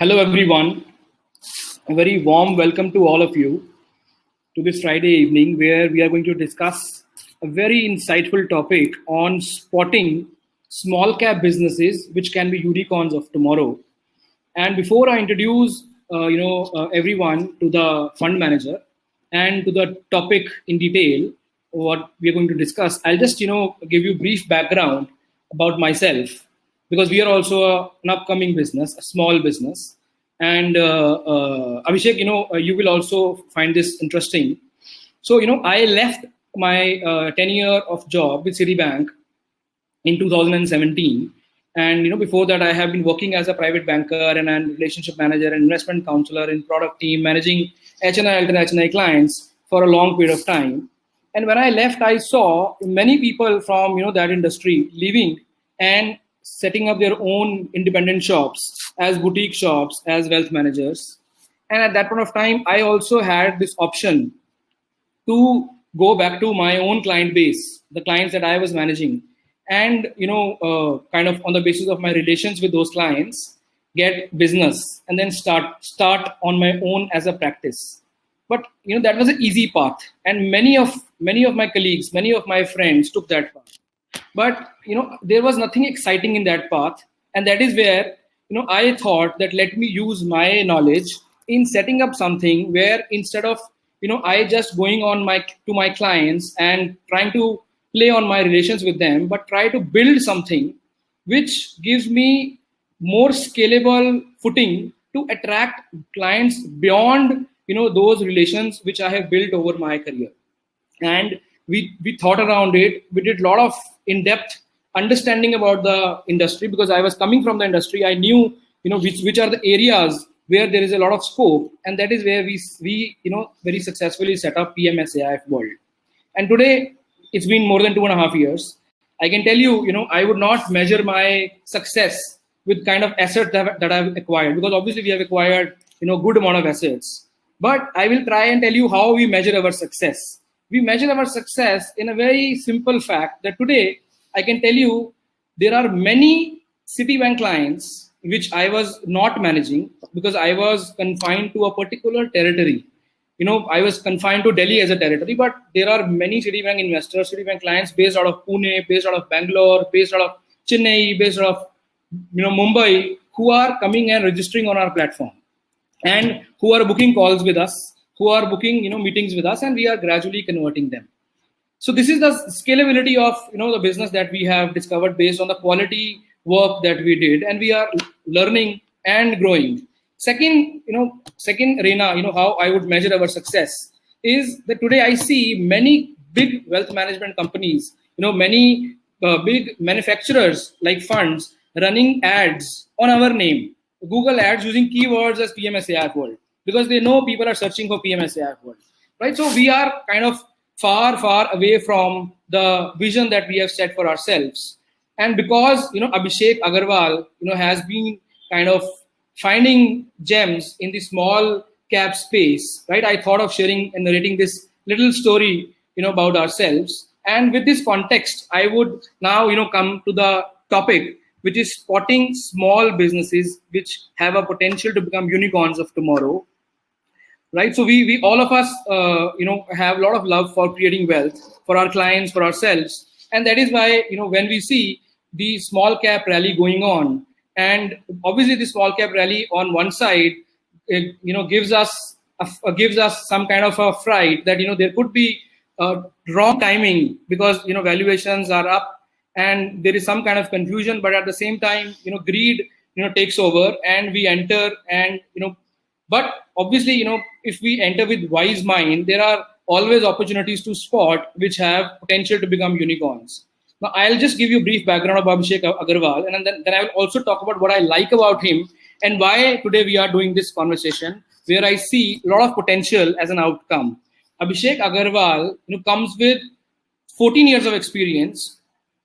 Hello, everyone. A very warm welcome to all of you to this Friday evening where we are going to discuss a very insightful topic on spotting small cap businesses which can be unicorns of tomorrow. And before I introduce, everyone to the fund manager and to the topic in detail, what we are going to discuss, I'll just, give you brief background about myself because we are also an upcoming business, a small business. And Abhishek, you will also find this interesting. So, I left my tenure of job with Citibank in 2017. And before that, I have been working as a private banker and a relationship manager and investment counselor in product team, managing HNI, alternate HNI clients for a long period of time. And when I left, I saw many people from that industry leaving and setting up their own independent shops as boutique shops, as wealth managers. And at that point of time, I also had this option to go back to my own client base, the clients that I was managing, and kind of on the basis of my relations with those clients, get business and then start on my own as a practice. But that was an easy path, and many of my colleagues, many of my friends took that path. But there was nothing exciting in that path, and that is where I thought that let me use my knowledge in setting up something where instead of I just going on to my clients and trying to play on my relations with them, but try to build something which gives me more scalable footing to attract clients beyond those relations which I have built over my career. And we thought around it. We did a lot of in-depth understanding about the industry because I was coming from the industry. I knew which are the areas where there is a lot of scope, and that is where we very successfully set up PMSAIF World. And today it's been more than 2.5 years. I can tell you, I would not measure my success with kind of assets that I've acquired, because obviously we have acquired good amount of assets. But I will try and tell you how we measure our success. We measure our success in a very simple fact that today I can tell you there are many Citibank clients which I was not managing because I was confined to a particular territory. I was confined to Delhi as a territory, but there are many Citibank investors, Citibank clients based out of Pune, based out of Bangalore, based out of Chennai, based out of Mumbai, who are coming and registering on our platform and who are booking calls with us, who are booking meetings with us, and we are gradually converting them. So this is the scalability of the business that we have discovered based on the quality work that we did, and we are learning and growing. Second arena, how I would measure our success is that today I see many big wealth management companies, many big manufacturers like funds running ads on our name, Google ads using keywords as PMSAIF World, because they know people are searching for PMSAIF World, right? So we are kind of far away from the vision that we have set for ourselves. And because Abhishek Agarwal has been kind of finding gems in the small cap space, right? I thought of sharing and narrating this little story about ourselves. And with this context, I would now come to the topic, which is spotting small businesses which have a potential to become unicorns of tomorrow. Right, so we all of us, have a lot of love for creating wealth for our clients, for ourselves, and that is why when we see the small cap rally going on, and obviously the small cap rally on one side, gives us some kind of a fright that there could be wrong timing because valuations are up and there is some kind of confusion, but at the same time greed takes over and we enter and But obviously, if we enter with wise mind, there are always opportunities to spot which have potential to become unicorns. Now, I'll just give you a brief background of Abhishek Agarwal, and then I will also talk about what I like about him and why today we are doing this conversation, where I see a lot of potential as an outcome. Abhishek Agarwal comes with 14 years of experience.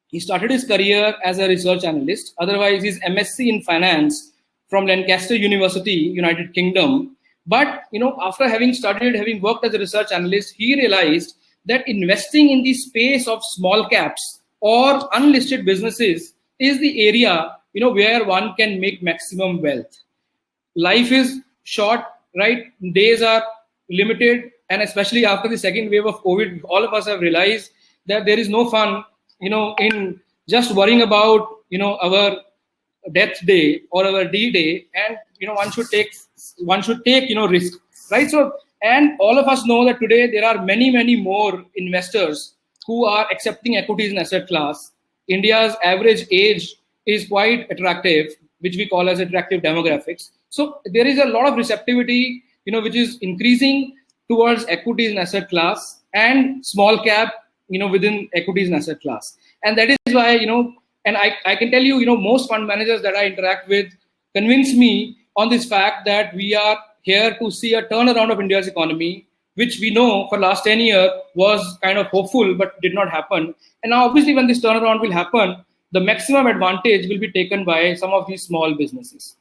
He started his career as a research analyst. Otherwise, he's MSc in finance from Lancaster University, United Kingdom. But after having worked as a research analyst, he realized that investing in the space of small caps or unlisted businesses is the area where one can make maximum wealth. life is short, right? Days are limited, and especially after the second wave of COVID, all of us have realized that there is no fun, in just worrying about, our death day or our D-day, and one should take risk, right? So, and all of us know that today there are many more investors who are accepting equities in asset class. India's average age is quite attractive, which we call as attractive demographics. So there is a lot of receptivity, which is increasing towards equities in asset class and small cap, within equities in asset class. And that is why, and I can tell you, most fund managers that I interact with convince me on this fact that we are here to see a turnaround of India's economy, which we know for last 10 years was kind of hopeful but did not happen. And now obviously when this turnaround will happen, the maximum advantage will be taken by some of these small businesses.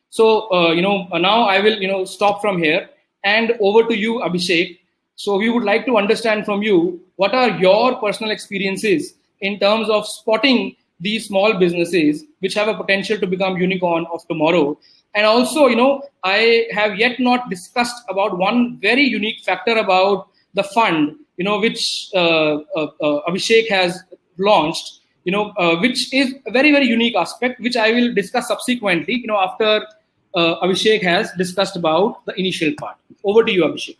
So, now I will, stop from here and over to you, Abhishek. So we would like to understand from you, what are your personal experiences in terms of spotting these small businesses which have a potential to become unicorn of tomorrow? And also, I have yet not discussed about one very unique factor about the fund, which Abhishek has launched, which is a very unique aspect, which I will discuss subsequently, after Abhishek has discussed about the initial part. Over to you, Abhishek.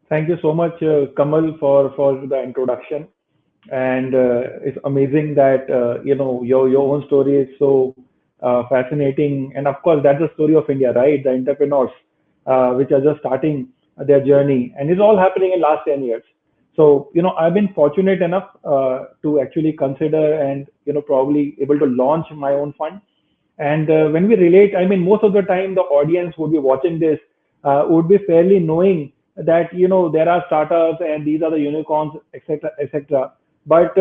Thank you so much, Kamal, for the introduction. And it's amazing that your own story is so fascinating. And of course, that's the story of India, right? The entrepreneurs which are just starting their journey, and it's all happening in last 10 years. So I've been fortunate enough to actually consider and probably able to launch my own fund. And when we relate, I mean, most of the time the audience would be watching this would be fairly knowing that there are startups and these are the unicorns, etc., etc. But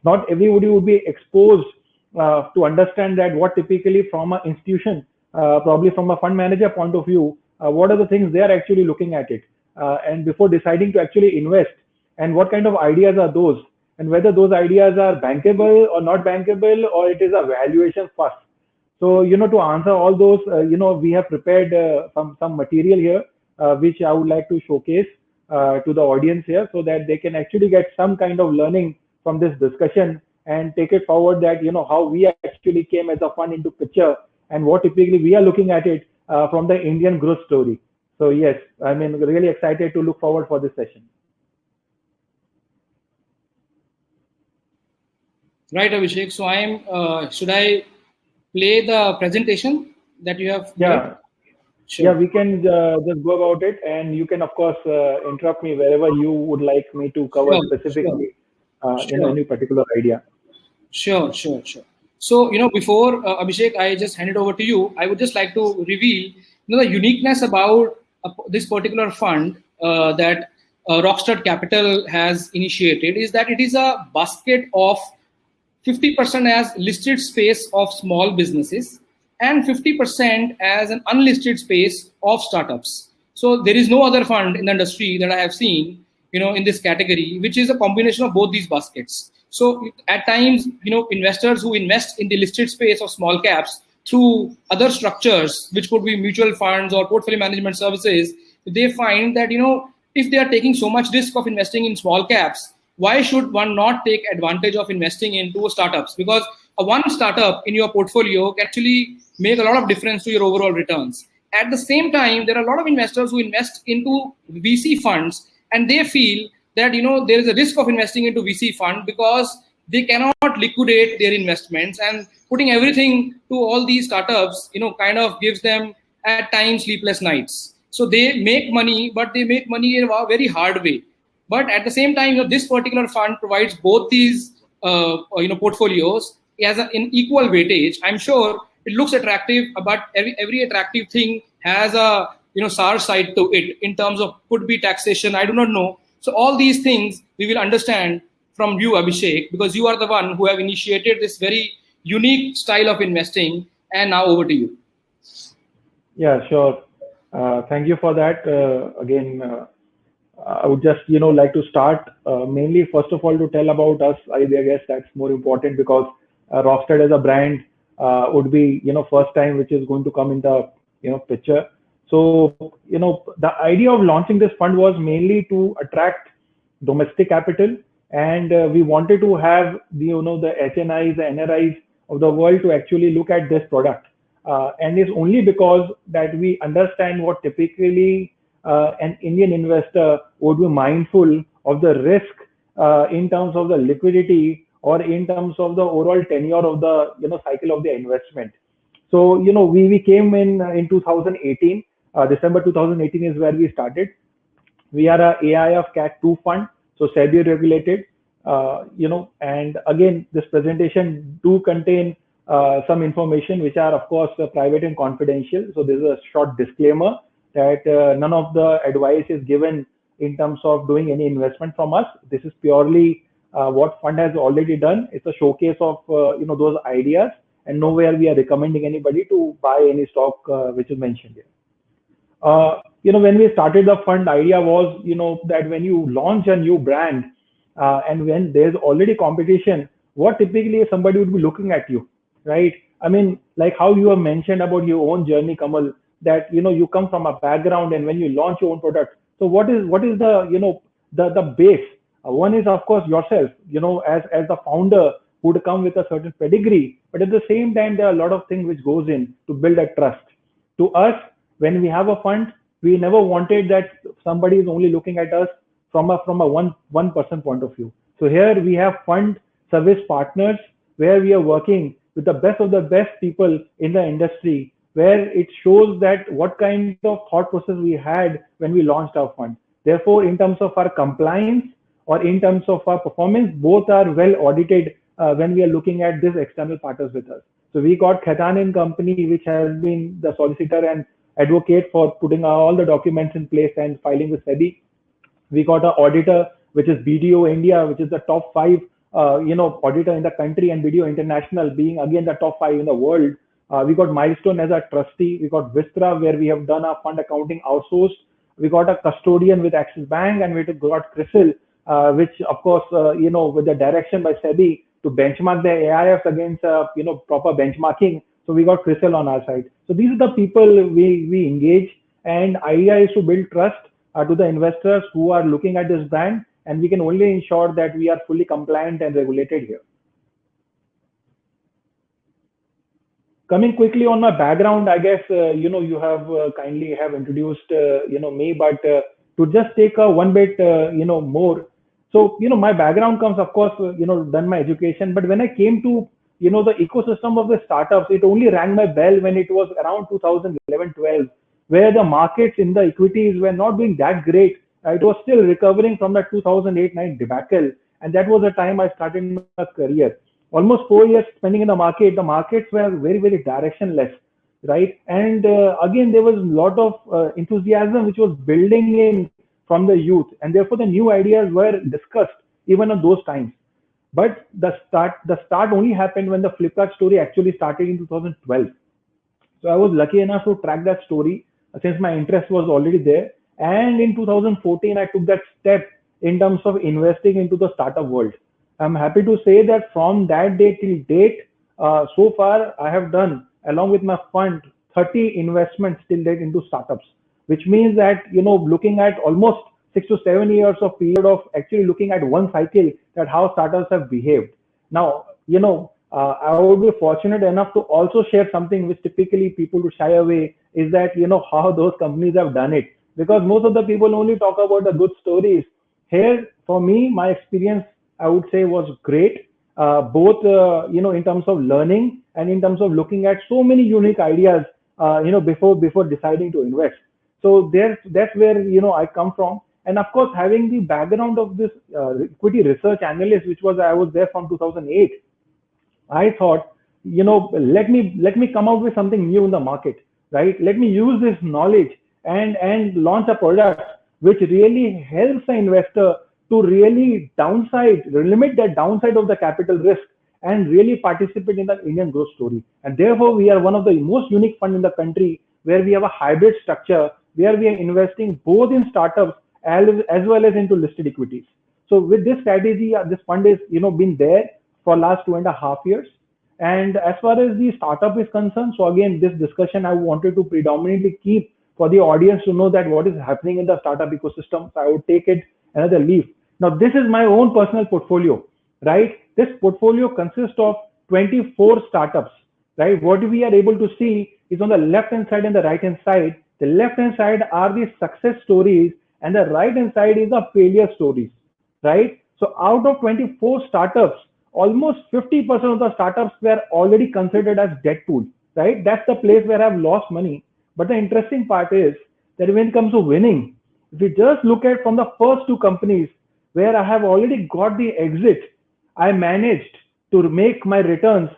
not everybody would be exposed to understand that what typically from an institution, probably from a fund manager point of view, what are the things they are actually looking at it, and before deciding to actually invest, and what kind of ideas are those, and whether those ideas are bankable or not bankable, or it is a valuation first. So to answer all those, we have prepared some material here, which I would like to showcase to the audience here, so that they can actually get some kind of learning from this discussion and take it forward, that how we actually came as a fund into picture, and what typically we are looking at it from the Indian growth story. So yes, I mean, really excited to look forward for this session. Right, Abhishek. So should I play the presentation that you have? Yeah. Sure. Yeah, we can just go about it, and you can, of course, interrupt me wherever you would like me to cover specifically any particular idea. Sure. So, before Abhishek, I just hand it over to you. I would just like to reveal, the uniqueness about this particular fund that Rockstud Capital has initiated is that it is a basket of 50% as listed space of small businesses and 50% as an unlisted space of startups. So there is no other fund in the industry that I have seen, in this category, which is a combination of both these baskets. So at times, investors who invest in the listed space of small caps through other structures, which could be mutual funds or portfolio management services, they find that, if they are taking so much risk of investing in small caps, why should one not take advantage of investing into startups? Because one startup in your portfolio can actually make a lot of difference to your overall returns. At the same time, there are a lot of investors who invest into VC funds, and they feel that there is a risk of investing into VC fund because they cannot liquidate their investments, and putting everything to all these startups kind of gives them at times sleepless nights. So they make money, but they make money in a very hard way. But at the same time, this particular fund provides both these portfolios as in equal weightage. I'm sure it looks attractive, but every attractive thing has a sour side to it in terms of could be taxation. I do not know. So all these things we will understand from you, Abhishek, because you are the one who have initiated this very unique style of investing. And now over to you. Yeah, sure. Thank you for that. Again, I would just like to start mainly first of all to tell about us. I guess that's more important, because Rockstud as a brand would be, first time which is going to come in the, picture. So, the idea of launching this fund was mainly to attract domestic capital, and we wanted to have the HNIs, the NRIs of the world to actually look at this product. And it's only because that we understand what typically an Indian investor would be mindful of the risk in terms of the liquidity or in terms of the overall tenure of the cycle of the investment. So we came in 2018. December 2018 is where we started. We are a AIF Cat 2 fund, so SEBI regulated. And again, this presentation do contain some information which are of course private and confidential. So this is a short disclaimer that none of the advice is given in terms of doing any investment from us. This is purely what fund has already done. It's a showcase of those ideas, and nowhere we are recommending anybody to buy any stock which is mentioned here. When we started the fund, idea was that when you launch a new brand and when there's already competition, what typically somebody would be looking at you, right? I mean, like how you have mentioned about your own journey, Kamal, that you come from a background, and when you launch your own product, so what is the the base? One is of course yourself, as the founder who would come with a certain pedigree, but at the same time there are a lot of things which goes in to build a trust. To us, when we have a fund, we never wanted that somebody is only looking at us from a one person point of view. So here we have fund service partners where we are working with the best of the best people in the industry, where it shows that what kind of thought process we had when we launched our fund. Therefore, in terms of our compliance or in terms of our performance, both are well audited when we are looking at these external partners with us. So we got Khaitan and Company, which has been the solicitor and advocate for putting all the documents in place and filing with SEBI. We got an auditor, which is BDO India, which is the top 5 auditor in the country, and BDO International being again the top 5 in the world. We got Milestone as a trustee. We got Vistra, where we have done our fund accounting outsourced. We got a custodian with Axis Bank, and we got CRISIL, which of course, with the direction by SEBI to benchmark the AIFs against, proper benchmarking. So we got CRISIL on our side. So these are the people we engage, and idea is to build trust to the investors who are looking at this brand, and we can only ensure that we are fully compliant and regulated here. Coming quickly on my background, I guess you have kindly have introduced me, but to just take one bit more. So my background comes, of course, done my education, but when I came to the ecosystem of the startups, it only rang my bell when it was around 2011-12, where the markets in the equities were not doing that great. It was still recovering from the 2008-9 debacle, and that was the time I started my career. Almost 4 years spending in the markets were very, very directionless, right? And again, there was a lot of enthusiasm which was building in from the youth, and therefore the new ideas were discussed even at those times. But the start only happened when the Flipkart story actually started in 2012. So I was lucky enough to track that story since my interest was already there. And in 2014, I took that step in terms of investing into the startup world. I'm happy to say that from that day till date, so far I have done, along with my fund, 30 investments till date into startups, which means that, looking at almost 6 to 7 years of period of actually looking at one cycle, that how startups have behaved. Now, I would be fortunate enough to also share something which typically people would shy away, is that, how those companies have done it. Because most of the people only talk about the good stories. Here, for me, my experience, I would say, was great, both, in terms of learning and in terms of looking at so many unique ideas, before deciding to invest. So that's where, I come from. And of course, having the background of this equity research analyst, I was there from 2008, I thought, let me come out with something new in the market, right? Let me use this knowledge and launch a product which really helps the investor to really limit the downside of the capital risk and really participate in the Indian growth story. And therefore, we are one of the most unique funds in the country where we have a hybrid structure where we are investing both in startups as well as into listed equities. So with this strategy, this fund is been there for last 2.5 years, And as far as the startup is concerned, so again, this discussion I wanted to predominantly keep for the audience to know that what is happening in the startup ecosystem. So I would take it another leaf. Now, this is my own personal portfolio, right? This portfolio consists of 24 startups, right? What we are able to see is on the left-hand side and the right-hand side. The left-hand side are the success stories and the right-hand side is the failure stories, right? So out of 24 startups, almost 50% of the startups were already considered as debt pool, right? That's the place where I've lost money. But the interesting part is that when it comes to winning, if you just look at from the first two companies where I have already got the exit, I managed to make my returns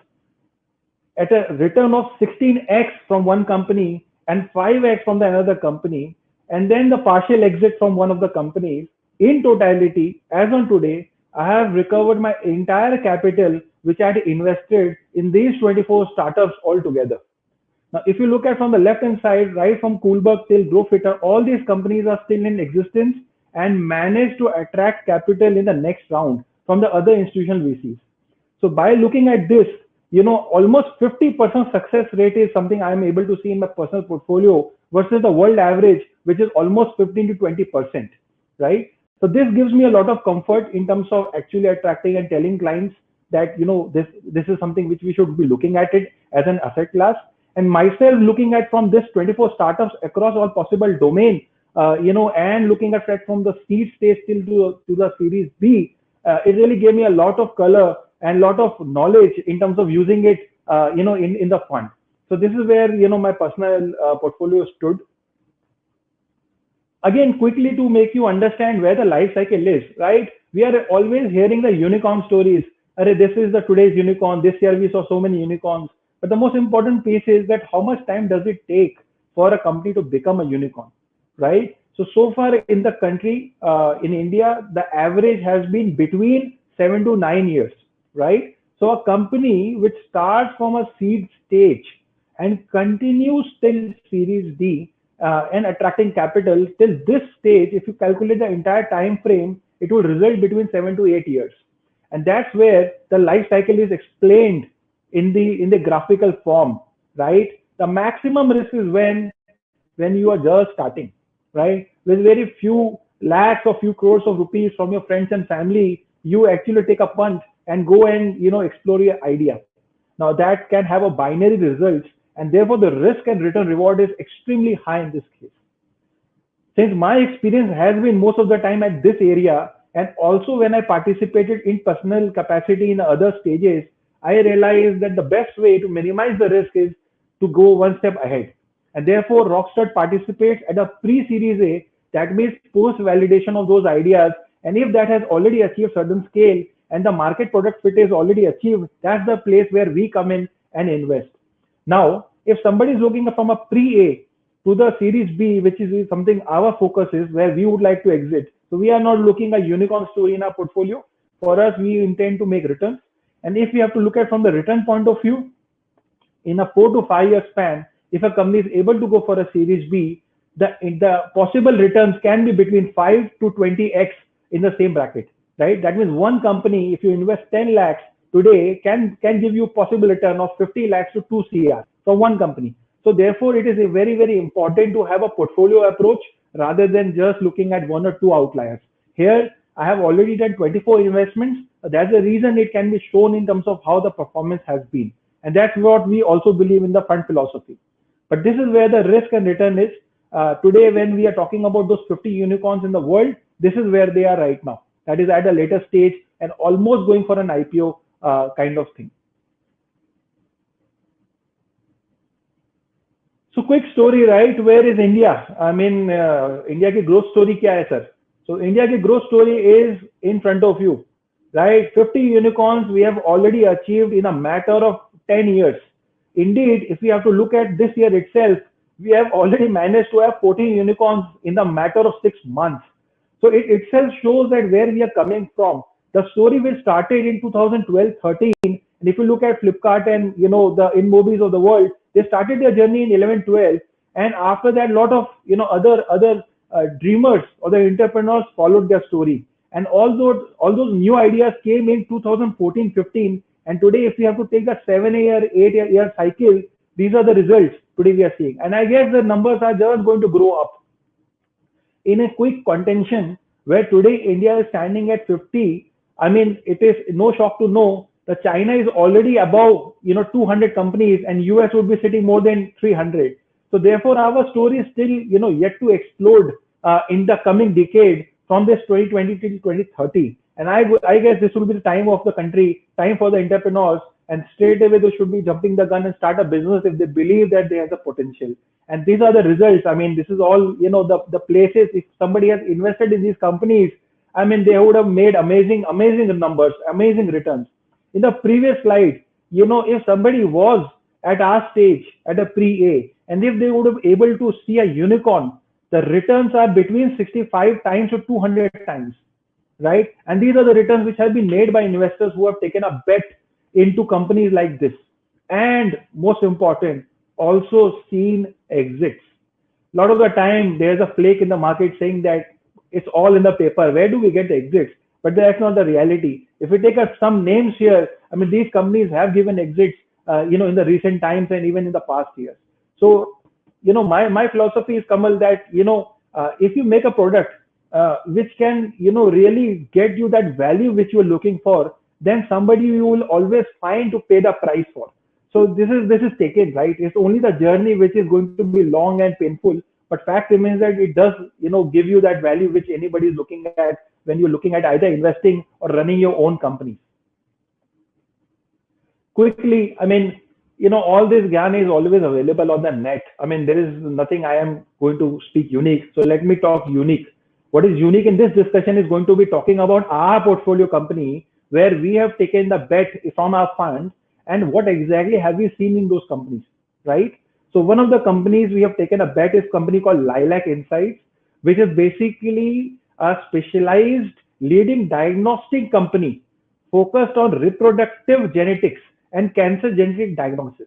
at a return of 16x from one company and 5x from the another company, and then the partial exit from one of the companies. In totality, as on today, I have recovered my entire capital which I had invested in these 24 startups altogether. Now, if you look at from the left-hand side, right from Coolberg till GrowFitter, all these companies are still in existence and managed to attract capital in the next round from the other institutional VCs. So by looking at this, almost 50% success rate is something I am able to see in my personal portfolio versus the world average, which is almost 15 to 20%, right? So this gives me a lot of comfort in terms of actually attracting and telling clients that, this is something which we should be looking at it as an asset class. And myself looking at from this 24 startups across all possible domain, and looking at that from the seed stage till to the Series B, it really gave me a lot of color and a lot of knowledge in terms of using it, in the fund. So this is where, my personal portfolio stood. Again, quickly to make you understand where the life cycle is, right? We are always hearing the unicorn stories. This is the today's unicorn. This year we saw so many unicorns. But the most important piece is that how much time does it take for a company to become a unicorn, right? So far in the country, in India, the average has been between 7 to 9 years, right? So a company which starts from a seed stage and continues till Series D and attracting capital till this stage, if you calculate the entire time frame, it will result between 7 to 8 years. And that's where the life cycle is explained in the graphical form, right? The maximum risk is when you are just starting, right? With very few lakhs or few crores of rupees from your friends and family, you actually take a punt and go and explore your idea. Now that can have a binary result, and therefore the risk and return reward is extremely high in this case. Since my experience has been most of the time at this area, and also when I participated in personal capacity in other stages, I realized that the best way to minimize the risk is to go one step ahead. And therefore, Rockstud participates at a pre-Series A, that means post-validation of those ideas. And if that has already achieved certain scale and the market product fit is already achieved, that's the place where we come in and invest. Now, if somebody is looking from a pre-A to the Series B, which is something our focus is, where we would like to exit. So we are not looking at unicorn story in our portfolio. For us, we intend to make returns. And if we have to look at from the return point of view, in a 4 to 5 year span, if a company is able to go for a Series B, the possible returns can be between 5 to 20x in the same bracket, right? That means one company, if you invest 10 lakhs today, can give you possible return of 50 lakhs to 2 CR from one company. So therefore, it is a very, very important to have a portfolio approach rather than just looking at one or two outliers. Here, I have already done 24 investments. That's the reason it can be shown in terms of how the performance has been. And that's what we also believe in the fund philosophy. But this is where the risk and return is. Today, when we are talking about those 50 unicorns in the world, this is where they are right now. That is at a later stage and almost going for an IPO kind of thing. So quick story, right? Where is India? I mean, India की growth story क्या है, sir? So India की growth story is in front of you, right? 50 unicorns we have already achieved in a matter of 10 years. Indeed, if we have to look at this year itself, we have already managed to have 14 unicorns in the matter of 6 months. So it itself shows that where we are coming from. The story which started in 2012-13, and if you look at Flipkart and the InMobis of the world, they started their journey in 11-12, and after that, a lot of other dreamers or the entrepreneurs followed their story, and all those new ideas came in 2014-15, And today, if we have to take a 7-year, 8-year cycle, these are the results today we are seeing. And I guess the numbers are just going to grow up. In a quick contention, where today India is standing at 50, I mean, it is no shock to know that China is already above, 200 companies, and US would be sitting more than 300. So therefore, our story is still, yet to explode in the coming decade from this 2020 till 2030. And I guess this will be the time of the country, time for the entrepreneurs, and straight away they should be jumping the gun and start a business if they believe that they have the potential. And these are the results. I mean, this is all, the places, if somebody has invested in these companies, I mean, they would have made amazing numbers, amazing returns. In the previous slide, if somebody was at our stage, at a pre-A, and if they would have able to see a unicorn, the returns are between 65 times to 200 times, right? And these are the returns which have been made by investors who have taken a bet into companies like this. And most important, also seen exits. A lot of the time, there's a flake in the market saying that it's all in the paper. Where do we get the exits? But that's not the reality. If we take some names here, I mean, these companies have given exits, in the recent times and even in the past years. So, my philosophy is, Kamal, that, if you make a product which can, really get you that value which you're looking for, then somebody you will always find to pay the price for. So this is taken, right? It's only the journey which is going to be long and painful. But fact remains that it does, give you that value which anybody is looking at when you're looking at either investing or running your own company. Quickly, I mean, all this Gyan is always available on the net. I mean, there is nothing I am going to speak unique. So let me talk unique. What is unique in this discussion is going to be talking about our portfolio company, where we have taken the bet from our funds, and what exactly have we seen in those companies, right? So one of the companies we have taken a bet is a company called Lilac Insights, which is basically a specialized leading diagnostic company focused on reproductive genetics and cancer genetic diagnosis.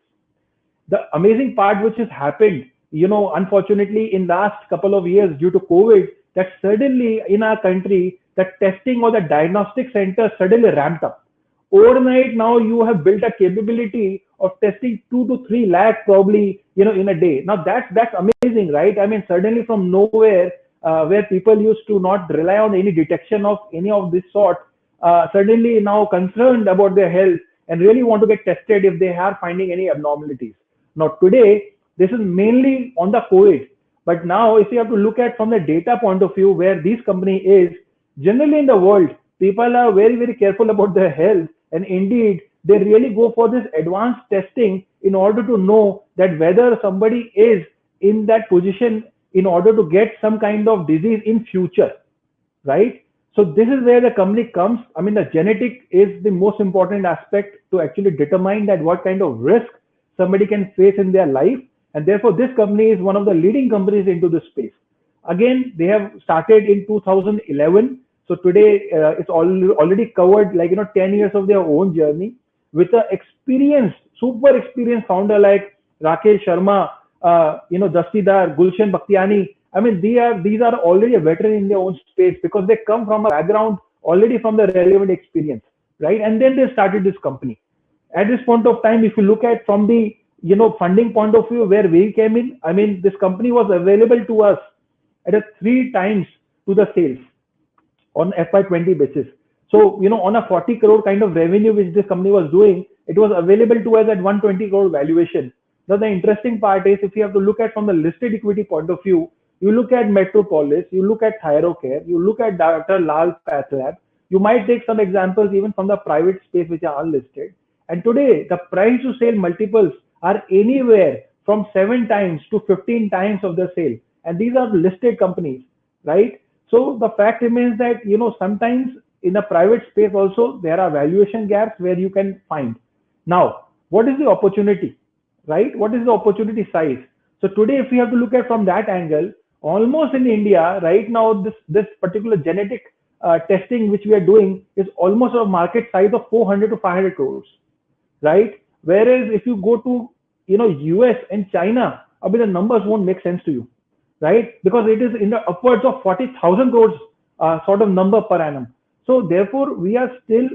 The amazing part which has happened, unfortunately in last couple of years due to COVID, that suddenly in our country, the testing or the diagnostic center suddenly ramped up. Overnight now you have built a capability of testing 2 to 3 lakh probably, in a day. Now that's amazing, right? I mean, suddenly from nowhere, where people used to not rely on any detection of any of this sort, suddenly now concerned about their health and really want to get tested if they are finding any abnormalities. Now today, this is mainly on the COVID. But now if you have to look at from the data point of view where this company is, generally in the world, people are very, very careful about their health. And indeed, they really go for this advanced testing in order to know that whether somebody is in that position in order to get some kind of disease in future, right? So this is where the company comes. I mean, the genetic is the most important aspect to actually determine that what kind of risk somebody can face in their life. And therefore, this company is one of the leading companies into this space. Again, they have started in 2011. So today it's already covered 10 years of their own journey with a super experienced founder like Rakesh Sharma, Dastidar, Gulshan Bakhtiani. I mean, these are already a veteran in their own space because they come from a background already from the relevant experience, right? And then they started this company. At this point of time, if you look at from the funding point of view where we came in, I mean, this company was available to us at a 3 times to the sales on FY20 basis. So, on a 40 crore kind of revenue which this company was doing, it was available to us at 120 crore valuation. Now, the interesting part is if you have to look at from the listed equity point of view, you look at Metropolis, you look at Thyrocare, you look at Dr. Lal PathLab, you might take some examples even from the private space which are unlisted. And today, the price to sale multiples are anywhere from 7 times to 15 times of the sale. And these are listed companies, right? So the fact remains that, sometimes in a private space also, there are valuation gaps where you can find. Now, what is the opportunity, right? What is the opportunity size? So today, if we have to look at from that angle, almost in India, right now, this particular genetic testing which we are doing is almost a market size of 400 to 500 crores, right? Whereas if you go to, US and China, I mean, the numbers won't make sense to you, right? Because it is in the upwards of 40,000 crores sort of number per annum. So therefore, we are still,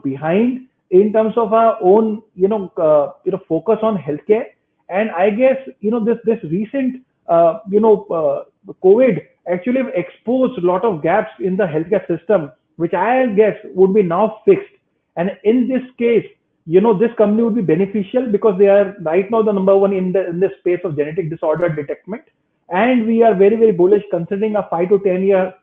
behind in terms of our own, focus on healthcare. And I guess, this recent, COVID actually exposed a lot of gaps in the healthcare system, which I guess would be now fixed. And in this case, this company would be beneficial because they are right now the number one in the space of genetic disorder detectment. And we are very, very bullish considering a 5 to 10 year,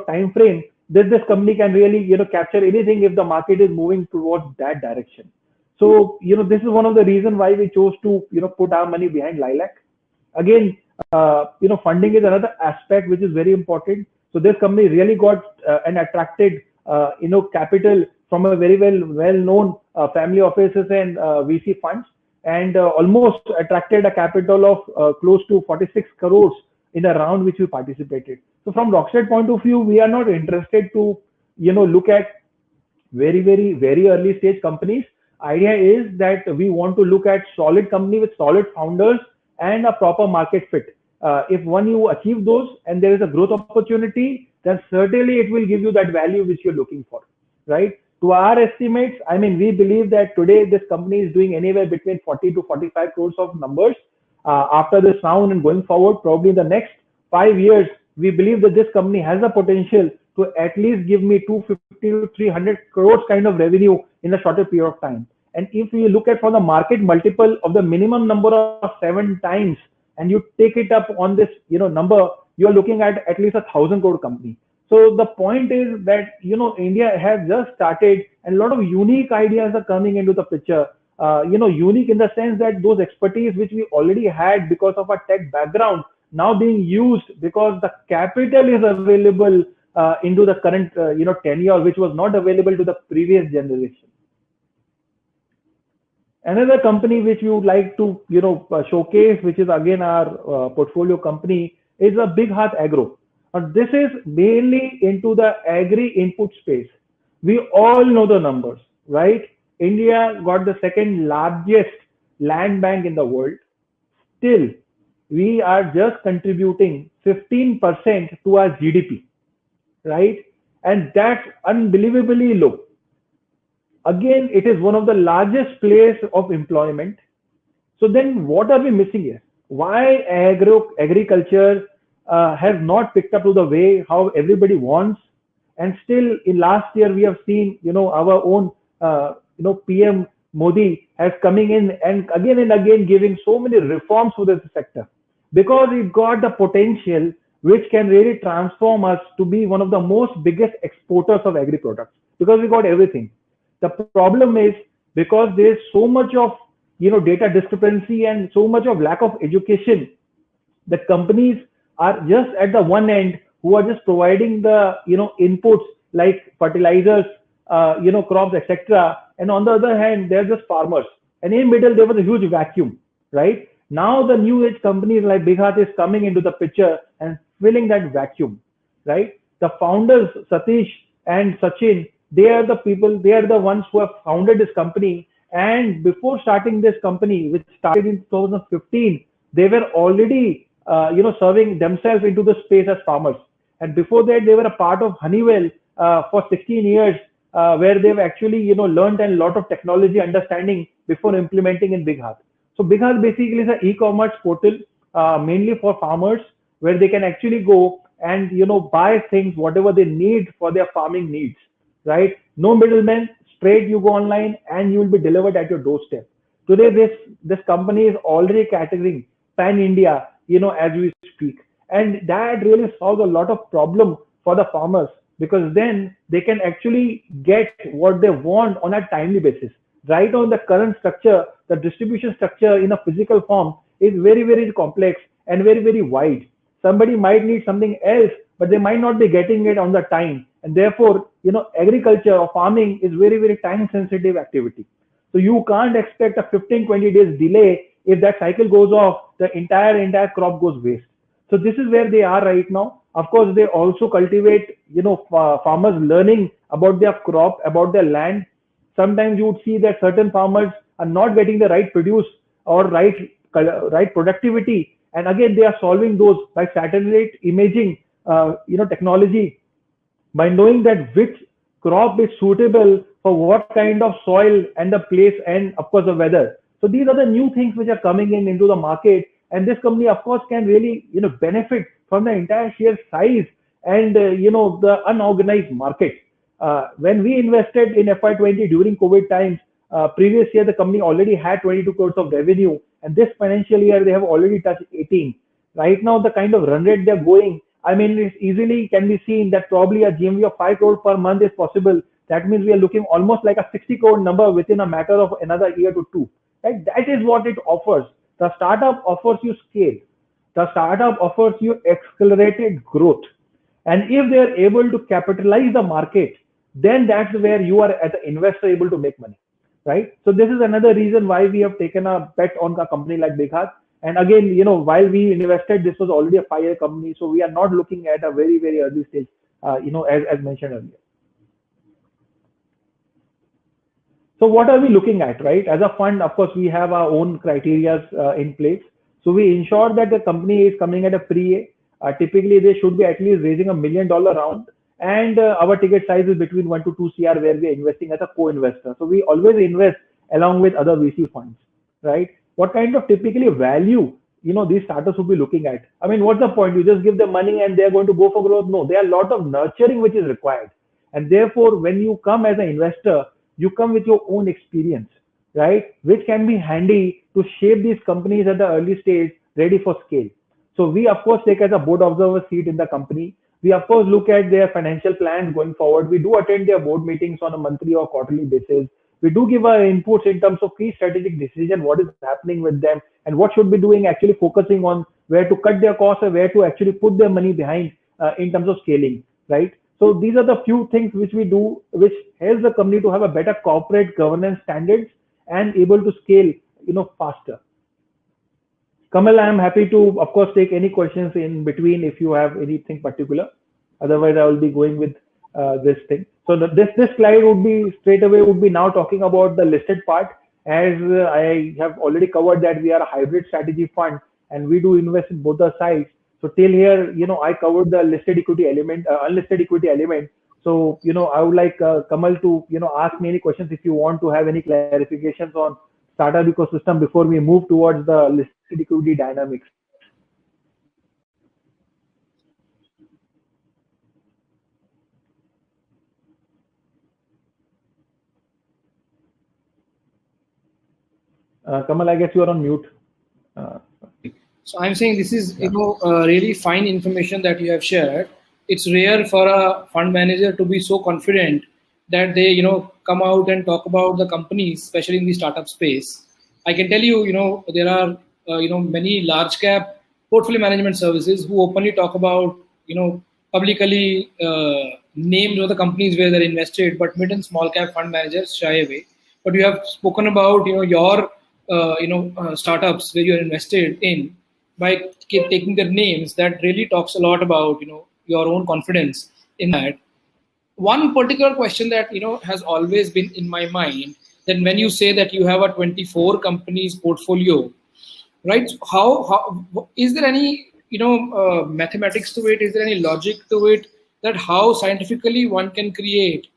time frame that this company can really, capture anything if the market is moving towards that direction. So, this is one of the reasons why we chose to, put our money behind Lilac. Again, funding is another aspect which is very important. So this company really got and attracted, capital from a very well-known family offices and VC funds, and almost attracted a capital of close to 46 crores in a round which we participated. So from Rockstead point of view, we are not interested to, look at very early stage companies. Idea is that we want to look at solid company with solid founders and a proper market fit. If one you achieve those and there is a growth opportunity, then certainly it will give you that value which you're looking for, right? To our estimates, I mean, we believe that today this company is doing anywhere between 40 to 45 crores of numbers. After this round and going forward, probably in the next 5 years, we believe that this company has the potential to at least give me 250 to 300 crores kind of revenue in a shorter period of time. And if we look at for the market multiple of the minimum number of 7 times, and you take it up on this, number, you're looking at least 1,000 crore company. So the point is that, India has just started and a lot of unique ideas are coming into the picture. Unique in the sense that those expertise which we already had because of our tech background now being used because the capital is available into the current, tenure, which was not available to the previous generation. Another company which we would like to, showcase, which is again our portfolio company, is a Big Hearth Agro. This is mainly into the agri input space. We all know the numbers, right? India got the second largest land bank in the world. Still, we are just contributing 15% to our GDP, right? And that's unbelievably low. Again, it is one of the largest place of employment. So then what are we missing here? Why agriculture has not picked up to the way how everybody wants? And still in last year, we have seen, our own, PM Modi has coming in and again giving so many reforms for this sector because it got the potential which can really transform us to be one of the most biggest exporters of agri products because we got everything. The problem is because there is so much of data discrepancy and so much of lack of education that companies are just at the one end who are just providing the inputs like fertilizers, crops, etc. And on the other hand, they're just farmers. And in middle there was a huge vacuum, right? Now the new age companies like Big Hearth is coming into the picture and filling that vacuum, right? The founders Satish and Sachin, they are the people, they are the ones who have founded this company. And before starting this company, which started in 2015, they were already, serving themselves into the space as farmers. And before that, they were a part of Honeywell for 16 years, where they've actually, learned a lot of technology understanding before implementing in Big Hearth. So Big Hearth basically is an e-commerce portal, mainly for farmers, where they can actually go and, buy things, whatever they need for their farming needs. Right? No middlemen, straight you go online and you will be delivered at your doorstep. Today, this company is already catering pan-India, as we speak. And that really solves a lot of problem for the farmers because then they can actually get what they want on a timely basis. Right on the current structure, the distribution structure in a physical form is very complex and very wide. Somebody might need something else, but they might not be getting it on the time. And therefore, agriculture or farming is very time sensitive activity. So you can't expect a 15-20 days delay. If that cycle goes off, the entire crop goes waste. So this is where they are right now. Of course, they also cultivate, farmers learning about their crop, about their land. Sometimes you would see that certain farmers are not getting the right produce or right productivity. And again, they are solving those by satellite imaging, technology, by knowing that which crop is suitable for what kind of soil and the place and of course the weather. So these are the new things which are coming in into the market, and this company of course can really benefit from the entire sheer size and the unorganized market. When we invested in FY20 during COVID times, previous year the company already had 22 crores of revenue, and this financial year they have already touched 18. Right now the kind of run rate they're going, I mean, it easily can be seen that probably a GMV of 5 crore per month is possible. That means we are looking almost like a 60 crore number within a matter of another year to two. Right? That is what it offers. The startup offers you scale. The startup offers you accelerated growth. And if they are able to capitalize the market, then that's where you are as an investor able to make money. Right? So this is another reason why we have taken a bet on a company like BigHeart. And again, while we invested, this was already a 5-year company, so we are not looking at a very, very early stage, as mentioned earlier. So what are we looking at, right? As a fund, of course, we have our own criteria in place. So we ensure that the company is coming at a pre-A. Typically, they should be at least raising $1 million round. And our ticket size is between 1 to 2 CR where we are investing as a co-investor. So we always invest along with other VC funds, right? What kind of typically value, these startups will be looking at? I mean, what's the point? You just give them money and they're going to go for growth? No, there are a lot of nurturing which is required. And therefore, when you come as an investor, you come with your own experience, right? Which can be handy to shape these companies at the early stage, ready for scale. So we, of course, take as a board observer seat in the company. We, of course, look at their financial plans going forward. We do attend their board meetings on a monthly or quarterly basis. We do give our inputs in terms of key strategic decision, what is happening with them, and what should be doing, actually focusing on where to cut their costs or where to actually put their money behind in terms of scaling, right? So these are the few things which we do, which helps the company to have a better corporate governance standards and able to scale, faster. Kamal, I am happy to, of course, take any questions in between if you have anything particular. Otherwise, I will be going with this thing. So this slide would be now talking about the listed part. As I have already covered that we are a hybrid strategy fund and we do invest in both the sides. So till here, I covered the listed equity element, unlisted equity element. So, I would like Kamal to, ask me any questions if you want to have any clarifications on startup ecosystem before we move towards the listed equity dynamics. Kamal, I guess you are on mute. So I'm saying this is, really fine information that you have shared. It's rare for a fund manager to be so confident that they, come out and talk about the companies, especially in the startup space. I can tell you, there are, many large cap portfolio management services who openly talk about, publicly names of the companies where they're invested, but mid and small cap fund managers shy away. But you have spoken about, your, startups where you're invested in by taking their names. That really talks a lot about, your own confidence in that. One particular question that, has always been in my mind, that when you say that you have a 24 companies portfolio, right? How is there any, mathematics to it? Is there any logic to it that how scientifically one can create,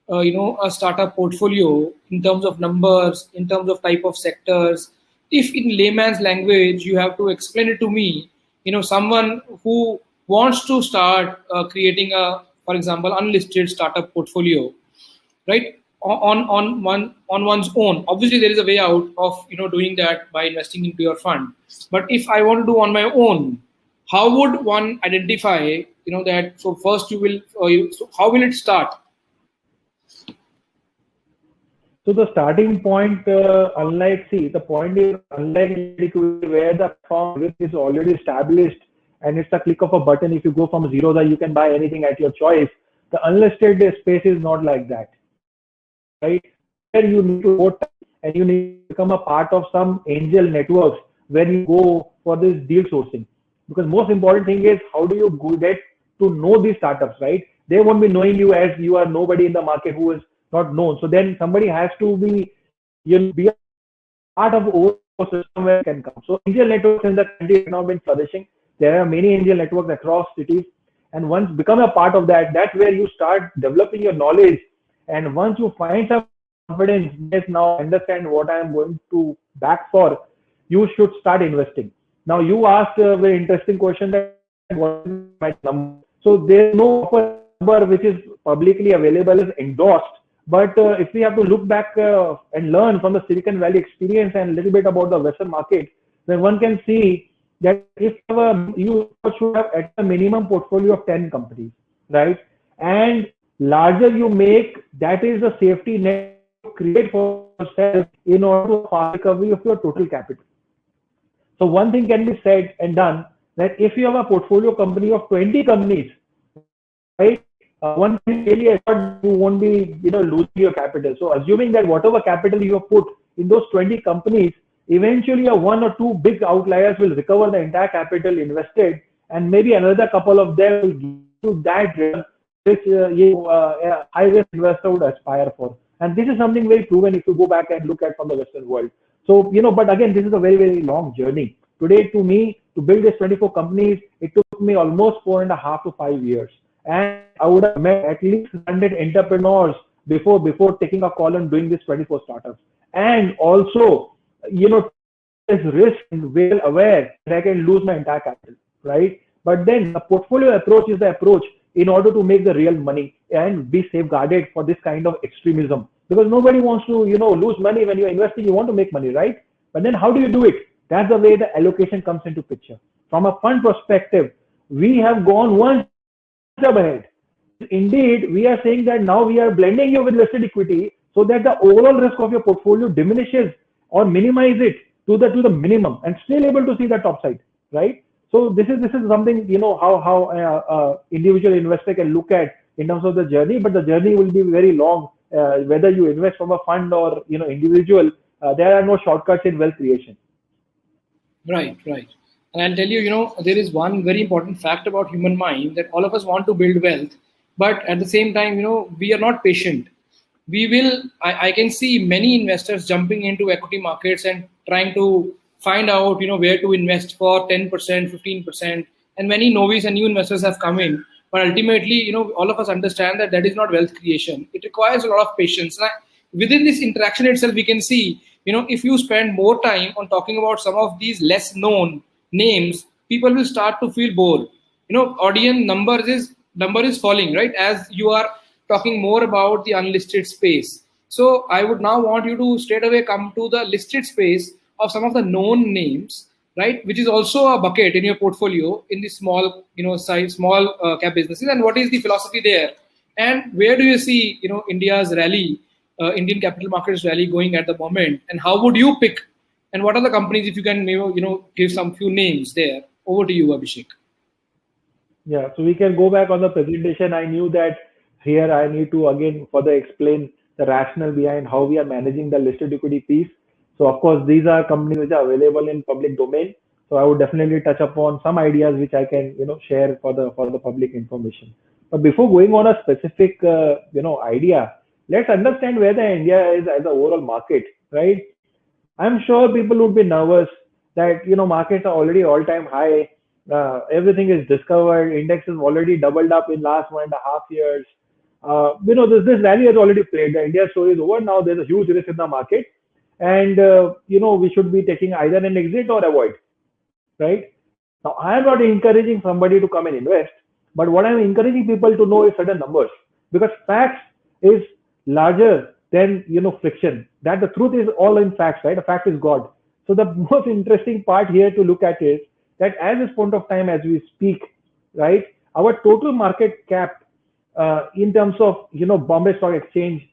a startup portfolio in terms of numbers, in terms of type of sectors? If in layman's language, you have to explain it to me, someone who wants to start creating for example, unlisted startup portfolio, right? On one's own. Obviously, there is a way out of doing that by investing into your fund. But if I want to do on my own, how would one identify that? So first, so how will it start? So the starting point, unlike where the firm is already established and it's a click of a button. If you go from zero, that you can buy anything at your choice. The unlisted space is not like that, right? Where you need to go and you need to become a part of some angel networks where you go for this deal sourcing. Because most important thing is how do you get to know these startups, right? They won't be knowing you as you are nobody in the market who is not known. So then somebody has to be, be a part of the ecosystem where it can come. So angel networks in the country have now been flourishing. There are many angel networks across cities. And once become a part of that, that's where you start developing your knowledge And once you find some confidence, yes, now I understand what I am going to back for, you should start investing. Now you asked a very interesting question that what is my number? So there's no proper number which is publicly available is endorsed. But if we have to look back and learn from the Silicon Valley experience and a little bit about the Western market, then one can see that if you should have at a minimum portfolio of 10 companies, right? And larger you make, that is a safety net to create for yourself in order to fast recovery of your total capital. So one thing can be said and done that if you have a portfolio company of 20 companies, right? One thing really assured you won't be, losing your capital. So assuming that whatever capital you have put in those 20 companies, eventually a one or two big outliers will recover the entire capital invested, and maybe another couple of them will give you that return which a high risk investor would aspire for. And this is something very proven if you go back and look at from the Western world. So, but again, this is a very, very long journey. Today, to me, to build these 24 companies, it took me almost 4.5 to 5 years. And I would have met at least 100 entrepreneurs before taking a call and doing these 24 startups. And also, is risk and well aware that I can lose my entire capital, right? But then the portfolio approach is the approach in order to make the real money and be safeguarded for this kind of extremism. Because nobody wants to, lose money when you're investing. You want to make money, right? But then how do you do it? That's the way the allocation comes into picture. From a fund perspective, we have gone one step ahead. Indeed, we are saying that now we are blending you with listed equity so that the overall risk of your portfolio diminishes or minimize it to the minimum and still able to see the top side, right? So this is something, how individual investor can look at in terms of the journey, but the journey will be very long. Whether you invest from a fund or individual, there are no shortcuts in wealth creation. Right. And I'll tell you, there is one very important fact about human mind that all of us want to build wealth, but at the same time, we are not patient. I can see many investors jumping into equity markets and trying to find out, where to invest for 10%, 15%. And many novice and new investors have come in. But ultimately, all of us understand that is not wealth creation. It requires a lot of patience. And within this interaction itself, we can see, if you spend more time on talking about some of these less known names, people will start to feel bored. Audience number is falling, right? As you are talking more about the unlisted space. So I would now want you to straight away come to the listed space of some of the known names, right? Which is also a bucket in your portfolio in the small, small cap businesses. And what is the philosophy there? And where do you see, India's rally, Indian capital markets rally going at the moment? And how would you pick? And what are the companies, if you can, give some few names there? Over to you, Abhishek. Yeah, so we can go back on the presentation. I knew that here I need to again further explain the rationale behind how we are managing the listed equity piece. So of course, these are companies which are available in public domain. So I would definitely touch upon some ideas which I can, share for the public information. But before going on a specific, idea, let's understand where the India is as an overall market, right? I'm sure people would be nervous that, markets are already all-time high. Everything is discovered. Index has already doubled up in last 1.5 years. This rally has already played. The India story is over. Now there's a huge risk in the market. And, we should be taking either an exit or avoid, right? Now, I am not encouraging somebody to come and invest, but what I'm encouraging people to know is certain numbers, because facts is larger than, friction. That the truth is all in facts, right? A fact is God. So the most interesting part here to look at is that at this point of time, as we speak, right, our total market cap in terms of, Bombay Stock Exchange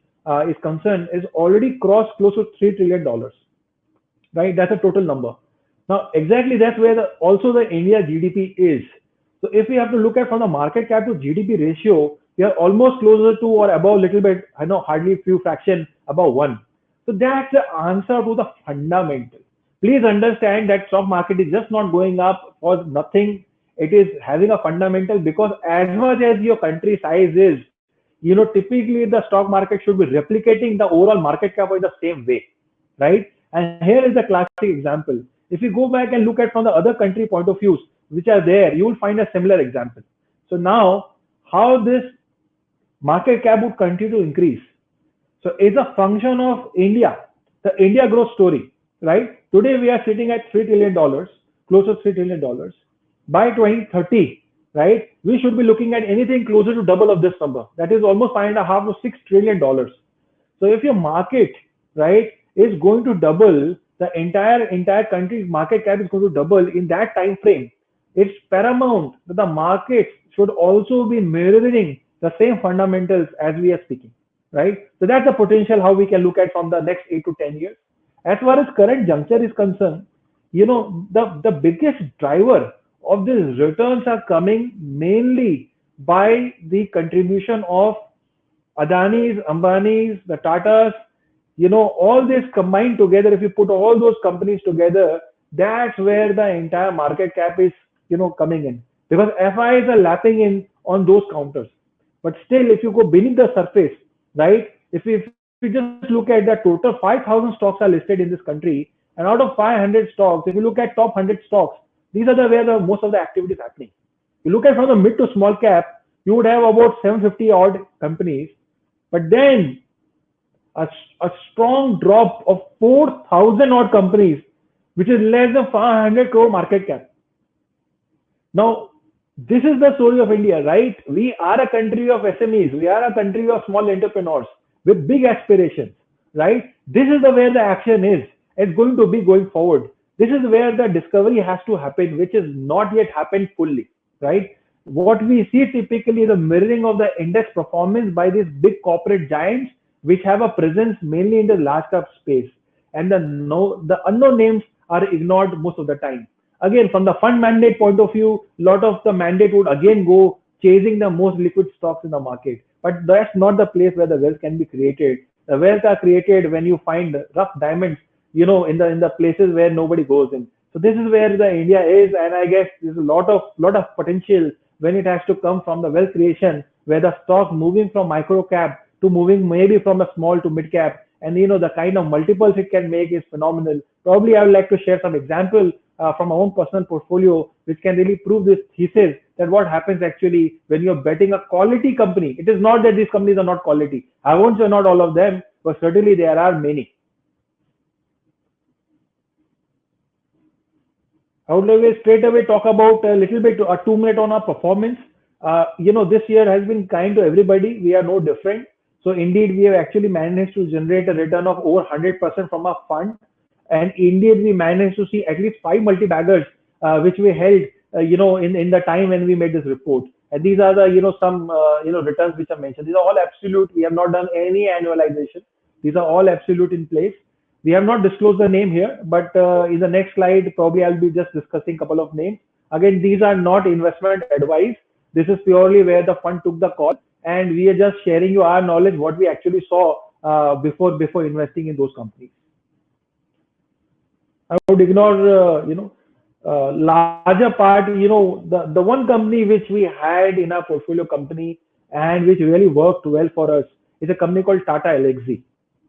is concerned is already crossed close to $3 trillion, right? That's a total number. Now, exactly that's where also the India GDP is. So if we have to look at from the market cap to GDP ratio, we are almost closer to or above a little bit, hardly a few fraction above 1. So that's the answer to the fundamental. Please understand that stock market is just not going up for nothing. It is having a fundamental, because as much as your country size is, typically the stock market should be replicating the overall market cap in the same way, right? And here is the classic example. If you go back and look at from the other country point of views, which are there, you will find a similar example. So now, how this market cap would continue to increase, So it's a function of India, the India growth story, right? Today we are sitting at $3 trillion, close to $3 trillion. By 2030, right, we should be looking at anything closer to double of this number. That is almost 5.5 to $6 trillion. So if your market, right, is going to double, the entire country's market cap is going to double in that time frame. It's paramount that the markets should also be mirroring the same fundamentals as we are speaking, right? So that's the potential how we can look at from the next 8 to 10 years. As far as current juncture is concerned, the biggest driver of these returns are coming mainly by the contribution of Adani's, Ambani's, the Tatas, all this combined together. If you put all those companies together, that's where the entire market cap is, coming in, because FIs are lapping in on those counters. But still, if you go beneath the surface, right, if we just look at the total 5,000 stocks are listed in this country, and out of 500 stocks, if you look at top 100 stocks, these are where the most of the activity is happening. You look at from the mid to small cap, you would have about 750 odd companies, but then a strong drop of 4,000 odd companies, which is less than 500 crore market cap. Now, this is the story of India, right? We are a country of SMEs. We are a country of small entrepreneurs with big aspirations, right? This is where the action is. It's going to be going forward. This is where the discovery has to happen, which is not yet happened fully, right? What we see typically is a mirroring of the index performance by these big corporate giants, which have a presence mainly in the large cap space. And the unknown names are ignored most of the time. Again, from the fund mandate point of view, a lot of the mandate would again go chasing the most liquid stocks in the market. But that's not the place where the wealth can be created. The wealth are created when you find rough diamonds, in the places where nobody goes in. So this is where the India is, and I guess there's a lot of potential when it has to come from the wealth creation, where the stock moving from micro cap to moving maybe from a small to mid cap, and the kind of multiples it can make is phenomenal. Probably I would like to share some example from my own personal portfolio, which can really prove this thesis that what happens actually when you're betting a quality company. It is not that these companies are not quality. I won't say not all of them, but certainly there are many. I would straight away talk about a little bit, a 2 minute on our performance. This year has been kind to everybody. We are no different. So indeed, we have actually managed to generate a return of over 100% from our fund. And indeed, we managed to see at least 5 multi-baggers, which we held, in the time when we made this report. And these are the, some, returns which are mentioned. These are all absolute. We have not done any annualization. These are all absolute in place. We have not disclosed the name here, but in the next slide, probably I'll be just discussing a couple of names. Again, these are not investment advice. This is purely where the fund took the call, and we are just sharing you our knowledge, what we actually saw before investing in those companies. I would ignore, larger part, the one company which we had in our portfolio company and which really worked well for us is a company called Tata Elxsi,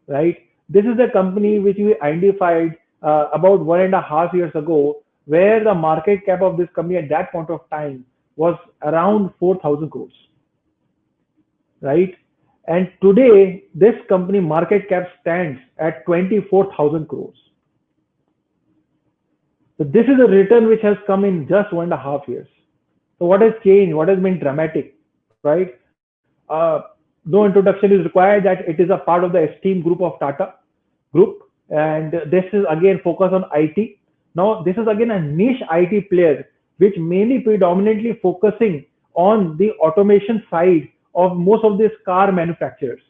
right? This is a company which we identified about 1.5 years ago, where the market cap of this company at that point of time was around 4,000 crores, right? And today, this company market cap stands at 24,000 crores. So this is a return which has come in just 1.5 years. So what has changed? What has been dramatic, right? No introduction is required that it is a part of the esteemed group of Tata Group, and this is again focused on IT. Now this is again a niche IT player, which mainly predominantly focusing on the automation side of most of these car manufacturers.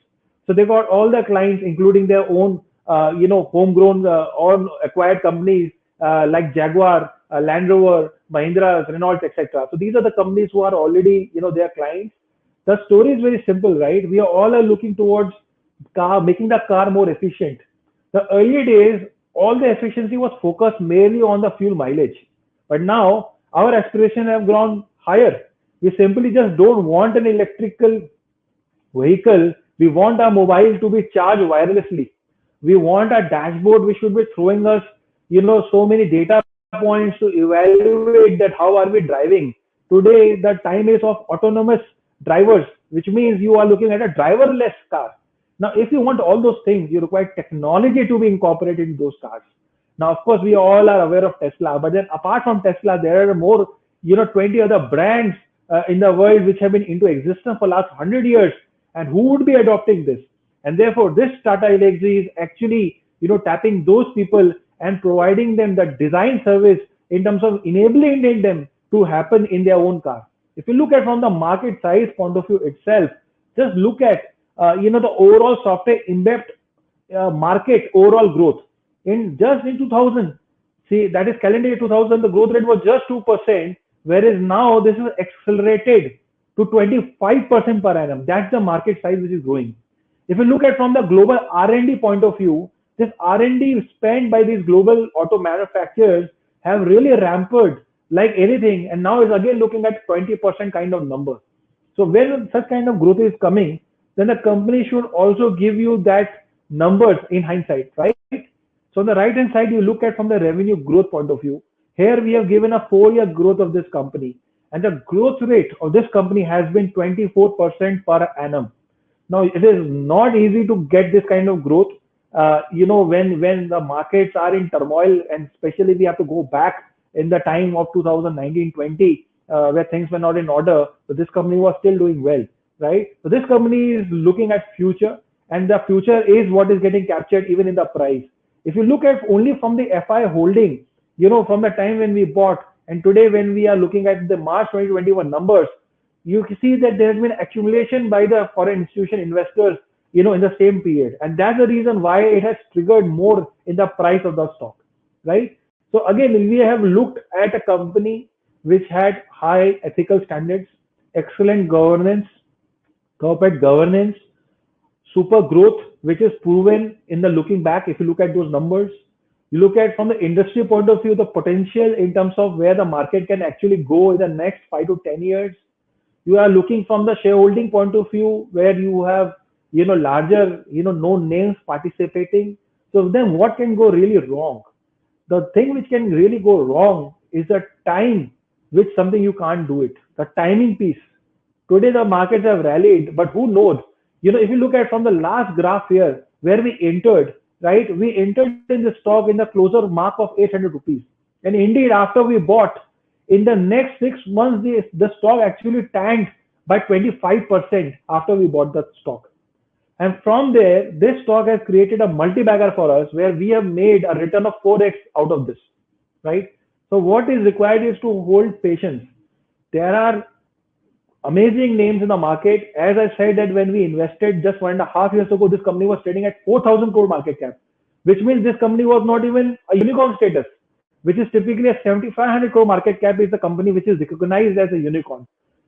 So they got all the clients, including their own, homegrown or acquired companies like Jaguar, Land Rover, Mahindra, Renault, etc. So these are the companies who are already, their clients. The story is very simple, right? We all are looking towards making the car more efficient. The early days, all the efficiency was focused mainly on the fuel mileage. But now our aspirations have gone higher. We simply just don't want an electrical vehicle. We want our mobile to be charged wirelessly. We want a dashboard which should be throwing us, so many data points to evaluate that how are we driving. Today, the time is of autonomous drivers, which means you are looking at a driverless car. Now, if you want all those things, you require technology to be incorporated in those cars. Now, of course, we all are aware of Tesla, but then apart from Tesla, there are more, 20 other brands in the world which have been into existence for last 100 years, and who would be adopting this? And therefore, this Tata Elxsi is actually, tapping those people and providing them the design service in terms of enabling them to happen in their own car. If you look at from the market size point of view itself, just look at, the overall software embedded market overall growth in 2000. See, that is calendar year 2000, the growth rate was just 2%, whereas now this is accelerated to 25% per annum. That's the market size which is growing. If you look at from the global R&D point of view, this R&D spent by these global auto manufacturers have really ramped like anything, and now is again looking at 20% kind of number. So when such kind of growth is coming, then the company should also give you that numbers in hindsight, right? So on the right hand side, you look at from the revenue growth point of view. Here we have given a 4-year growth of this company, and the growth rate of this company has been 24% per annum. Now, it is not easy to get this kind of growth, when the markets are in turmoil, and especially we have to go back in the time of 2019-20, where things were not in order, but this company was still doing well, right? So this company is looking at future, and the future is what is getting captured even in the price. If you look at only from the FI holding, from the time when we bought, and today when we are looking at the March 2021 numbers, you can see that there has been accumulation by the foreign institution investors, in the same period. And that's the reason why it has triggered more in the price of the stock, right? So again, we have looked at a company which had high ethical standards, excellent governance, corporate governance, super growth, which is proven in the looking back. If you look at those numbers, you look at from the industry point of view, the potential in terms of where the market can actually go in the next 5 to 10 years. You are looking from the shareholding point of view, where you have, larger, known names participating. So then what can go really wrong? The thing which can really go wrong is the time which something you can't do it, the timing piece. Today the markets have rallied, but who knows? If you look at from the last graph here, where we entered, right? We entered in the stock in the closer mark of 800 rupees. And indeed, after we bought, in the next 6 months, the stock actually tanked by 25% after we bought the stock. And from there, this stock has created a multi-bagger for us, where we have made a return of 4x out of this, right? So what is required is to hold patience. There are amazing names in the market. As I said, that when we invested just 1.5 years ago, this company was trading at 4,000 crore market cap, which means this company was not even a unicorn status, which is typically a 7,500 crore market cap is the company which is recognized as a unicorn.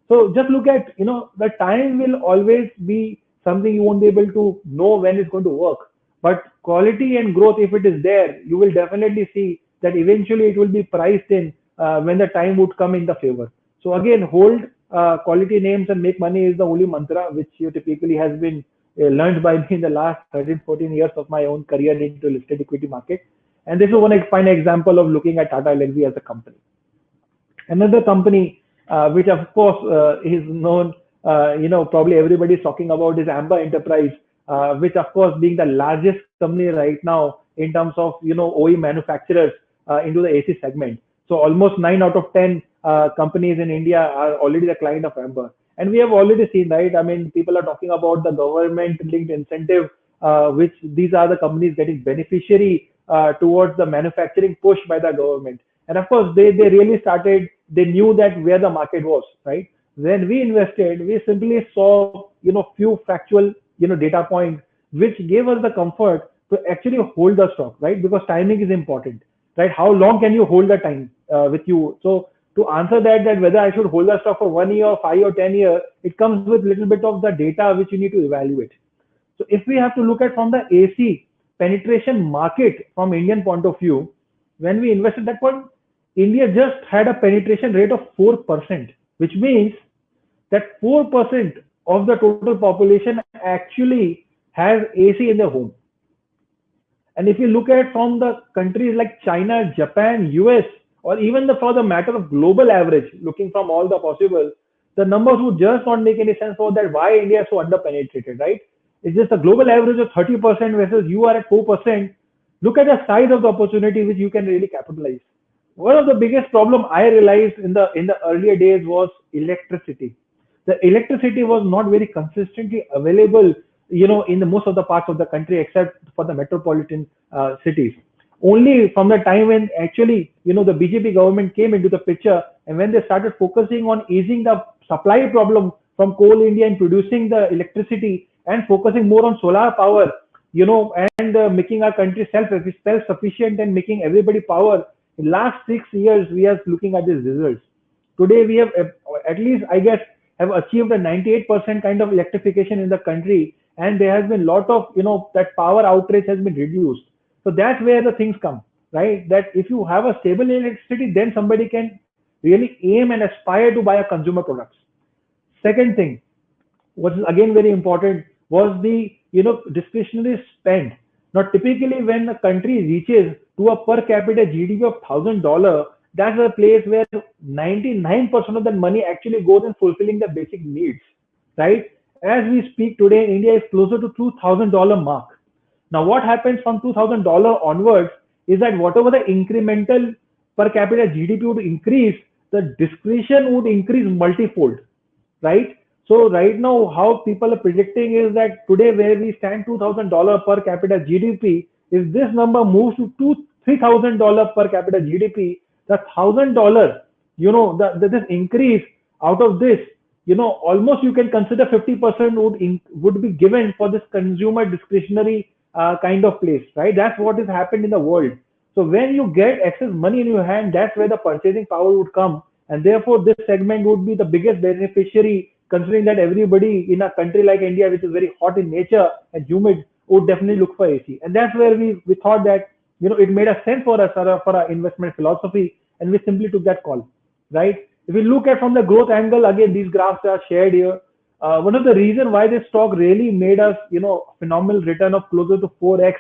So just look at, the time will always be something you won't be able to know when it's going to work. But quality and growth, if it is there, you will definitely see that eventually it will be priced in when the time would come in the favor. So again, hold quality names and make money is the only mantra which typically has been learned by me in the last 13-14 years of my own career into listed equity market. And this is one fine example of looking at Tata Elxsi as a company. Another company which of course is known, probably everybody is talking about, is Amber Enterprise, which of course being the largest company right now in terms of OE manufacturers into the AC segment. So almost 9 out of 10 companies in India are already the client of Amber. And we have already seen, right? I mean, people are talking about the government linked incentive, which these are the companies getting beneficiary towards the manufacturing push by the government. And of course, they really started, they knew that where the market was, right? When we invested, we simply saw, few factual, data points, which gave us the comfort to actually hold the stock, right? Because timing is important, right? How long can you hold the time with you? So to answer that whether I should hold the stock for 1 year, 5 or 10 years, it comes with little bit of the data which you need to evaluate. So if we have to look at from the AC penetration market from Indian point of view, when we invested that point, India just had a penetration rate of 4%, which means that 4% of the total population actually has AC in their home. And if you look at from the countries like China, Japan, US, or even for the matter of global average, looking from all the possible, the numbers would just not make any sense for that why India is so underpenetrated, right? It's just a global average of 30% versus you are at 4%. Look at the size of the opportunity which you can really capitalize. One of the biggest problem I realized in the earlier days was electricity. The electricity was not very consistently available, in the most of the parts of the country except for the metropolitan cities. Only from the time when actually, the BJP government came into the picture, and when they started focusing on easing the supply problem from Coal India and producing the electricity and focusing more on solar power, and making our country self-sufficient and making everybody power. In last 6 years, we are looking at these results. Today, we have at least, I guess, have achieved a 98% kind of electrification in the country, and there has been lot of, that power outage has been reduced. So that's where the things come, right? That if you have a stable electricity, then somebody can really aim and aspire to buy a consumer products. Second thing, what is again very important, was the discretionary spend. Now, typically, when a country reaches to a per capita GDP of $1,000, that's a place where 99% of that money actually goes in fulfilling the basic needs, right? As we speak today, India is closer to $2,000 mark. Now, what happens from $2,000 onwards is that whatever the incremental per capita GDP would increase, the discretion would increase multifold, right? So right now, how people are predicting is that today where we stand $2,000 per capita GDP, if this number moves to $3,000 per capita GDP, the $1,000, this increase out of this, almost you can consider 50% would be given for this consumer discretionary kind of place, right? That's what has happened in the world. So when you get excess money in your hand, that's where the purchasing power would come, and therefore this segment would be the biggest beneficiary, considering that everybody in a country like India, which is very hot in nature and humid, would definitely look for AC. And that's where we thought that, it made a sense for us for our investment philosophy, and we simply took that call, right? If we look at from the growth angle, again, these graphs are shared here. One of the reasons why this stock really made us, phenomenal return of closer to 4x,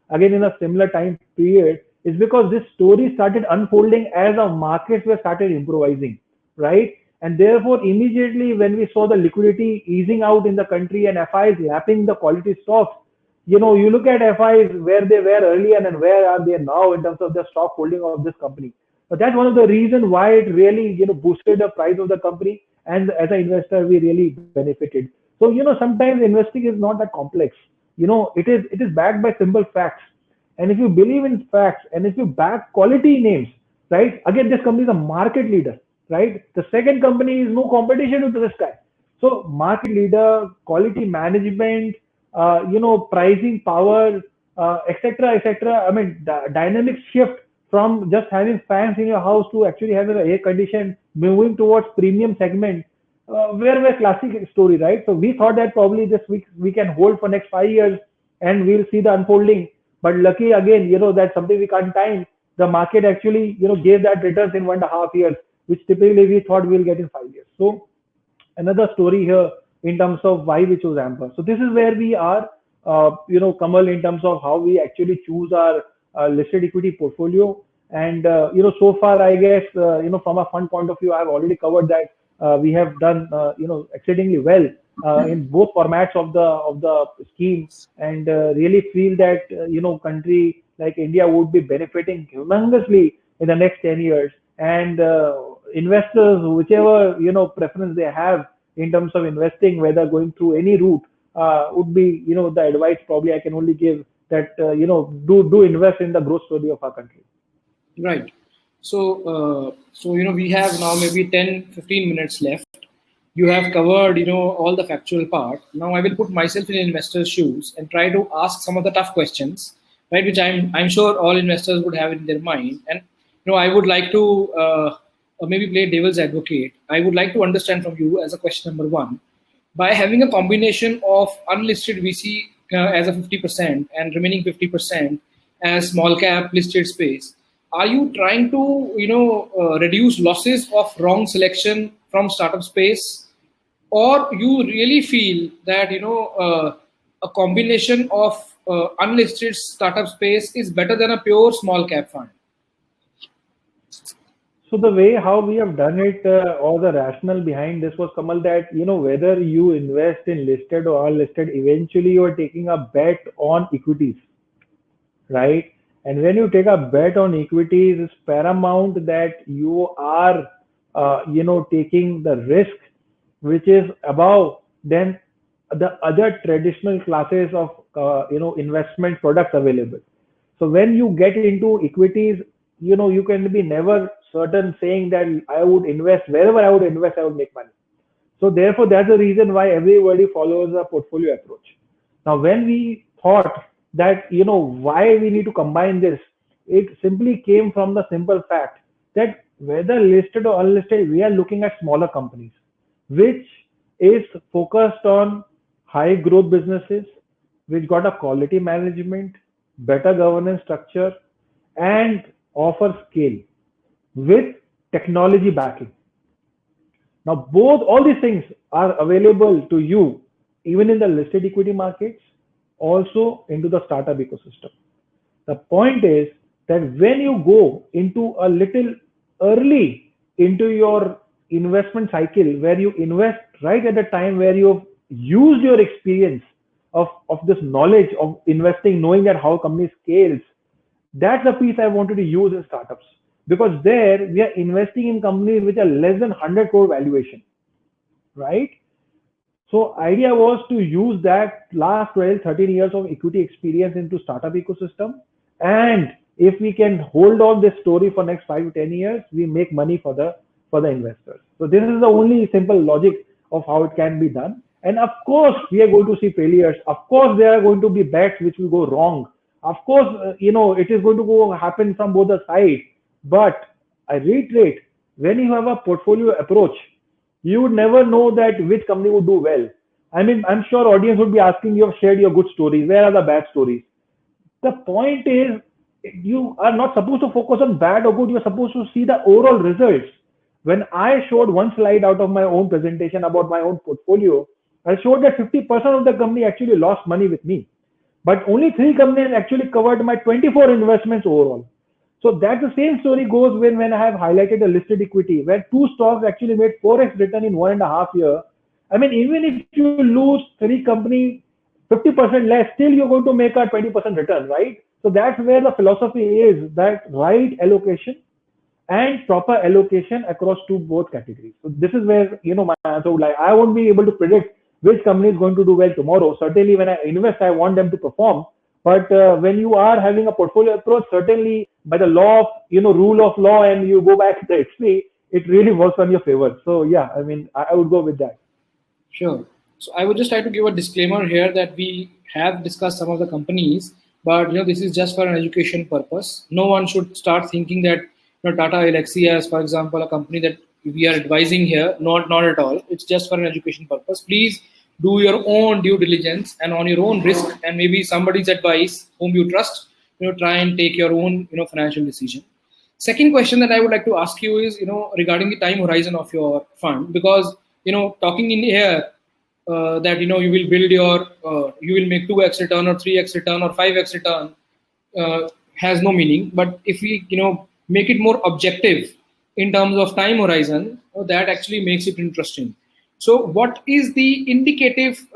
again, in a similar time period, is because this story started unfolding as our markets were started improvising, right? And therefore, immediately when we saw the liquidity easing out in the country and FIs lapping the quality stocks, you look at FIs where they were earlier and where are they now in terms of the stock holding of this company. But that's one of the reasons why it really, boosted the price of the company. And as an investor, we really benefited. So, sometimes investing is not that complex. It is backed by simple facts. And if you believe in facts and if you back quality names, right? Again, this company is a market leader, right? The second company is no competition to this guy. So market leader, quality management, pricing power, etc., etc. I mean, the dynamic shift from just having fans in your house to actually having an air condition, moving towards premium segment, were a classic story, right? So we thought that probably this week we can hold for next 5 years and we'll see the unfolding. But lucky again, that's something we can't time. The market actually, gave that returns in 1.5 years, which typically we thought we'll get in 5 years. So another story here in terms of why we chose Amber. So this is where we are, Kamal, in terms of how we actually choose our listed equity portfolio. And, so far, I guess, from a fund point of view, I've already covered that we have done, exceedingly well in both formats of the scheme, and really feel that, country like India would be benefiting humongously in the next 10 years. And investors, whichever, preference they have in terms of investing, whether going through any route, would be, the advice probably I can only give that, do invest in the growth story of our country. Right. So, we have now maybe 10-15 minutes left. You have covered, all the factual part. Now I will put myself in investor's shoes and try to ask some of the tough questions, right? Which I'm sure all investors would have in their mind. And, I would like to maybe play devil's advocate. I would like to understand from you as a question number one, by having a combination of unlisted VC as a 50% and remaining 50% as small cap listed space, are you trying to, reduce losses of wrong selection from startup space, or you really feel that, a combination of unlisted startup space is better than a pure small cap fund? So the way how we have done it, or the rationale behind this was, Kamal, that whether you invest in listed or unlisted, eventually you are taking a bet on equities, right? And when you take a bet on equities, it's paramount that you are, taking the risk which is above than the other traditional classes of, investment products available. So when you get into equities, you can be never certain saying that I would invest wherever I would invest, I would make money. So therefore, that's the reason why everybody follows a portfolio approach. Now, when we thought that, why we need to combine this, it simply came from the simple fact that whether listed or unlisted, we are looking at smaller companies, which is focused on high growth businesses, which got a quality management, better governance structure, and offer scale with technology backing. Now, all these things are available to you even in the listed equity markets, also into the startup ecosystem. The point is that when you go into a little early into your investment cycle, where you invest right at the time where you've used your experience of this knowledge of investing, knowing that how company scales, that's the piece I wanted to use in startups, because there we are investing in companies which are less than 100 crore valuation, right? So idea was to use that last 12, 13 years of equity experience into startup ecosystem. And if we can hold on this story for next 5 to 10 years, we make money for the investors. So this is the only simple logic of how it can be done. And of course, we are going to see failures. Of course, there are going to be bets which will go wrong. Of course, it is going to happen from both the sides. But I reiterate, when you have a portfolio approach, you would never know that which company would do well. I mean, I'm sure audience would be asking, you have shared your good stories. Where are the bad stories? The point is, you are not supposed to focus on bad or good. You're supposed to see the overall results. When I showed one slide out of my own presentation about my own portfolio, I showed that 50% of the company actually lost money with me. But only 3 companies actually covered my 24 investments overall. So that's the same story goes when I have highlighted a listed equity, where 2 stocks actually made 4x return in 1.5 years. I mean, even if you lose 3 companies, 50% less, still you're going to make a 20% return, right? So that's where the philosophy is, that right allocation and proper allocation across both categories. So this is where, my answer would lie. I won't be able to predict which company is going to do well tomorrow. Certainly when I invest, I want them to perform. But when you are having a portfolio approach, certainly by the law of, rule of law, and you go back to the history, it really works on your favor. So yeah, I mean, I would go with that. Sure. So I would just like to give a disclaimer here that we have discussed some of the companies, but this is just for an education purpose. No one should start thinking that Tata Elxsi as, for example, a company that we are advising here. Not at all. It's just for an education purpose. Please do your own due diligence and on your own risk, and maybe somebody's advice whom you trust. Try and take your own financial decision. Second question that I would like to ask you is regarding the time horizon of your fund, because talking in here that you will build your you will make 2x return or 3x return or 5x return has no meaning. But if we make it more objective in terms of time horizon, that actually makes it interesting. So what is the indicative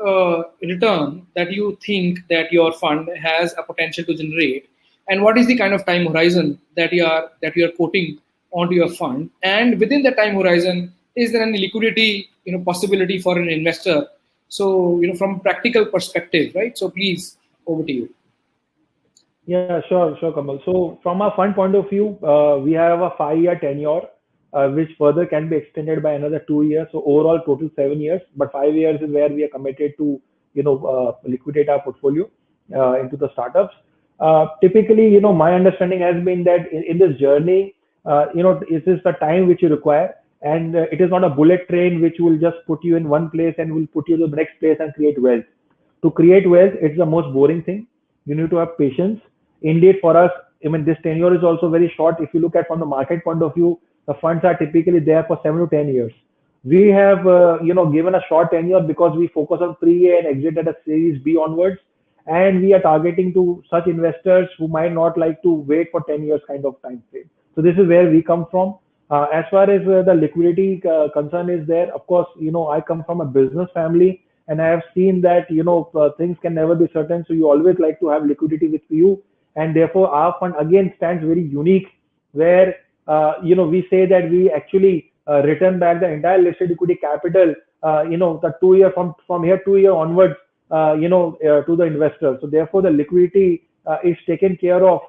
return that you think that your fund has a potential to generate, and what is the kind of time horizon that you are quoting onto your fund? And within the time horizon, is there any liquidity possibility for an investor? So from practical perspective, right? So please, over to you. Yeah, sure, Kamal. So from a fund point of view, we have a 5-year tenure, which further can be extended by another 2 years. So overall, total 7 years, but 5 years is where we are committed to, liquidate our portfolio into the startups. Typically, my understanding has been that in this journey, it is the time which you require, and it is not a bullet train which will just put you in one place and will put you to the next place and create wealth. To create wealth, it's the most boring thing. You need to have patience. Indeed, for us, I mean, this tenure is also very short. If you look at from the market point of view, the funds are typically there for 7 to 10 years. We have, given a short tenure because we focus on pre-A and exit at a Series B onwards. And we are targeting to such investors who might not like to wait for 10 years kind of time frame. So this is where we come from. As far as the liquidity concern is there, of course, I come from a business family, and I have seen that things can never be certain. So you always like to have liquidity with you, and therefore our fund again stands very unique, where we say that we actually return back the entire listed equity capital, the 2 year from here 2 year onwards, to the investor. So therefore, the liquidity is taken care of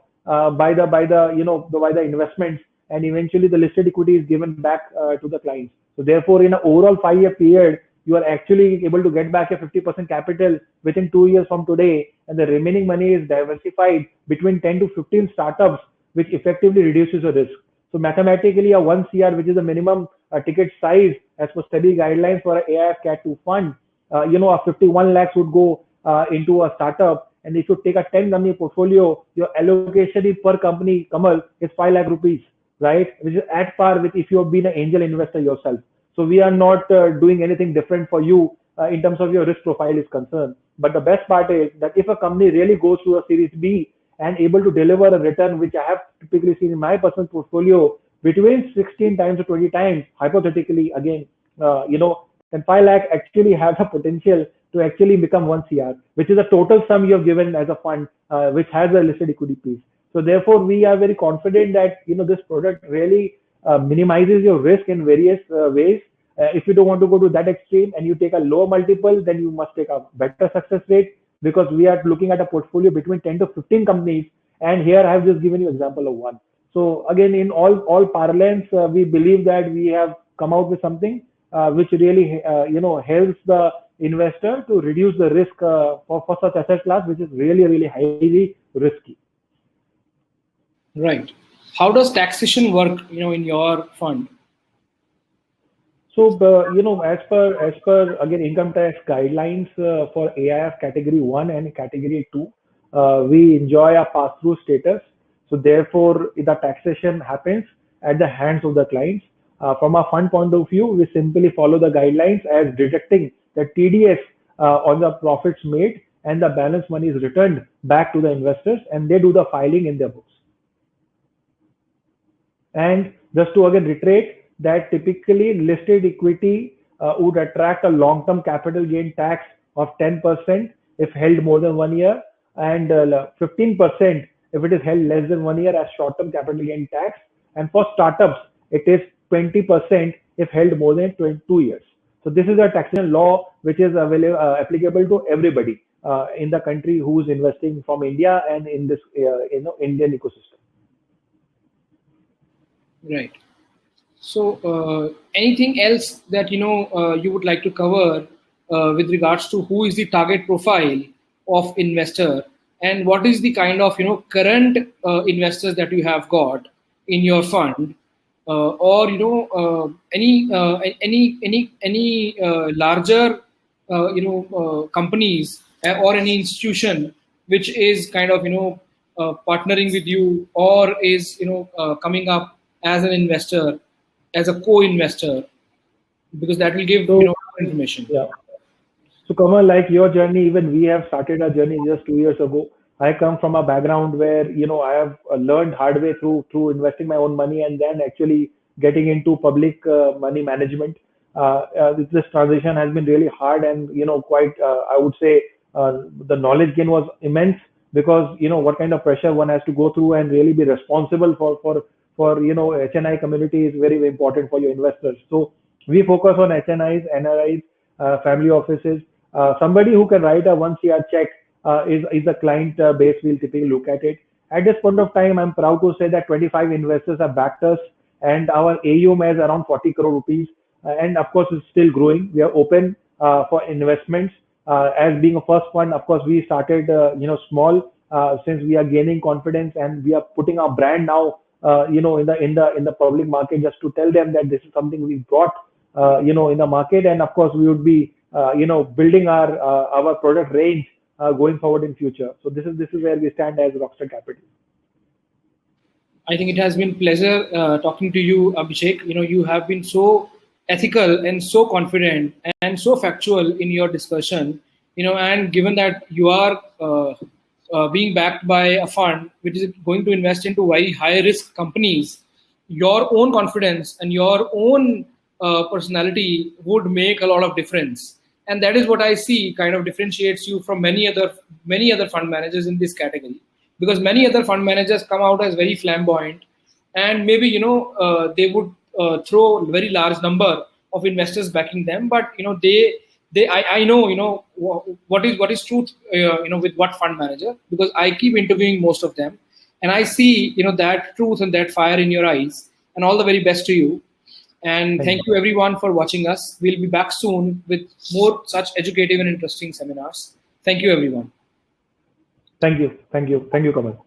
by the investments, and eventually the listed equity is given back to the clients. So therefore, in an overall 5 year period, you are actually able to get back a 50% capital within 2 years from today, and the remaining money is diversified between 10 to 15 startups, which effectively reduces the risk. So mathematically, a 1 CR, which is the minimum ticket size as per SEBI guidelines for an AIF Cat 2 fund, a 51 lakhs would go into a startup. And if you take a 10 company portfolio, your allocation per company, Kamal, is 5 lakh rupees, right? Which is at par with if you have been an angel investor yourself. So we are not doing anything different for you in terms of your risk profile is concerned. But the best part is that if a company really goes through a Series B and able to deliver a return, which I have typically seen in my personal portfolio, between 16 times to 20 times, hypothetically, again, then 5 lakh actually has the potential to actually become 1 CR, which is the total sum you have given as a fund, which has a listed equity piece. So therefore, we are very confident that this product really minimizes your risk in various ways. If you don't want to go to that extreme and you take a low multiple, then you must take a better success rate, because we are looking at a portfolio between 10 to 15 companies, and here I have just given you example of one. So again, in all parlance, we believe that we have come out with something which really helps the investor to reduce the risk for such asset class, which is really highly risky. Right. How does taxation work, in your fund? So, as per again income tax guidelines for AIF category 1 and category 2, we enjoy a pass-through status. So therefore, the taxation happens at the hands of the clients. From a fund point of view, we simply follow the guidelines as deducting the TDS on the profits made, and the balance money is returned back to the investors, and they do the filing in their books. And just to again reiterate that typically listed equity would attract a long-term capital gain tax of 10% if held more than 1 year, and 15% if it is held less than 1 year as short-term capital gain tax. And for startups, it is 20% if held more than 2 years. So this is a taxation law which is applicable to everybody in the country who is investing from India and in this Indian ecosystem. Right. So anything else that you would like to cover with regards to who is the target profile of investor, and what is the kind of current investors that you have got in your fund, or any larger companies or any institution which is kind of partnering with you, or is coming up as an investor, as a co-investor, because that will give information. Yeah. So Kamal, like your journey, even we have started our journey just 2 years ago. I come from a background where I have learned hard way through investing my own money and then actually getting into public money management. This transition has been really hard, and quite I would say the knowledge gain was immense, because what kind of pressure one has to go through and really be responsible for HNI community is very, very important for your investors. So we focus on HNIs, NRIs, family offices. Somebody who can write a 1 CR check is the client base we'll typically look at it. At this point of time, I'm proud to say that 25 investors have backed us, and our AUM is around 40 crore rupees. And of course, it's still growing. We are open for investments. As being a first fund, of course, we started small. Since we are gaining confidence and we are putting our brand now in the public market, just to tell them that this is something we brought in the market. And of course, we would be building our product range going forward in future. So this is where we stand as Rockstar Capital. I think it has been pleasure talking to you, Abhishek. You have been so ethical and so confident and so factual in your discussion. And given that you are being backed by a fund which is going to invest into very high risk companies, your own confidence and your own personality would make a lot of difference. And that is what I see kind of differentiates you from many other fund managers in this category, because many other fund managers come out as very flamboyant, and maybe they would throw a very large number of investors backing them, but I know what is truth with what fund manager, because I keep interviewing most of them, and I see that truth and that fire in your eyes. And all the very best to you. And thank you everyone for watching us. We'll be back soon with more such educative and interesting seminars. Thank you everyone. Thank you, Kamal.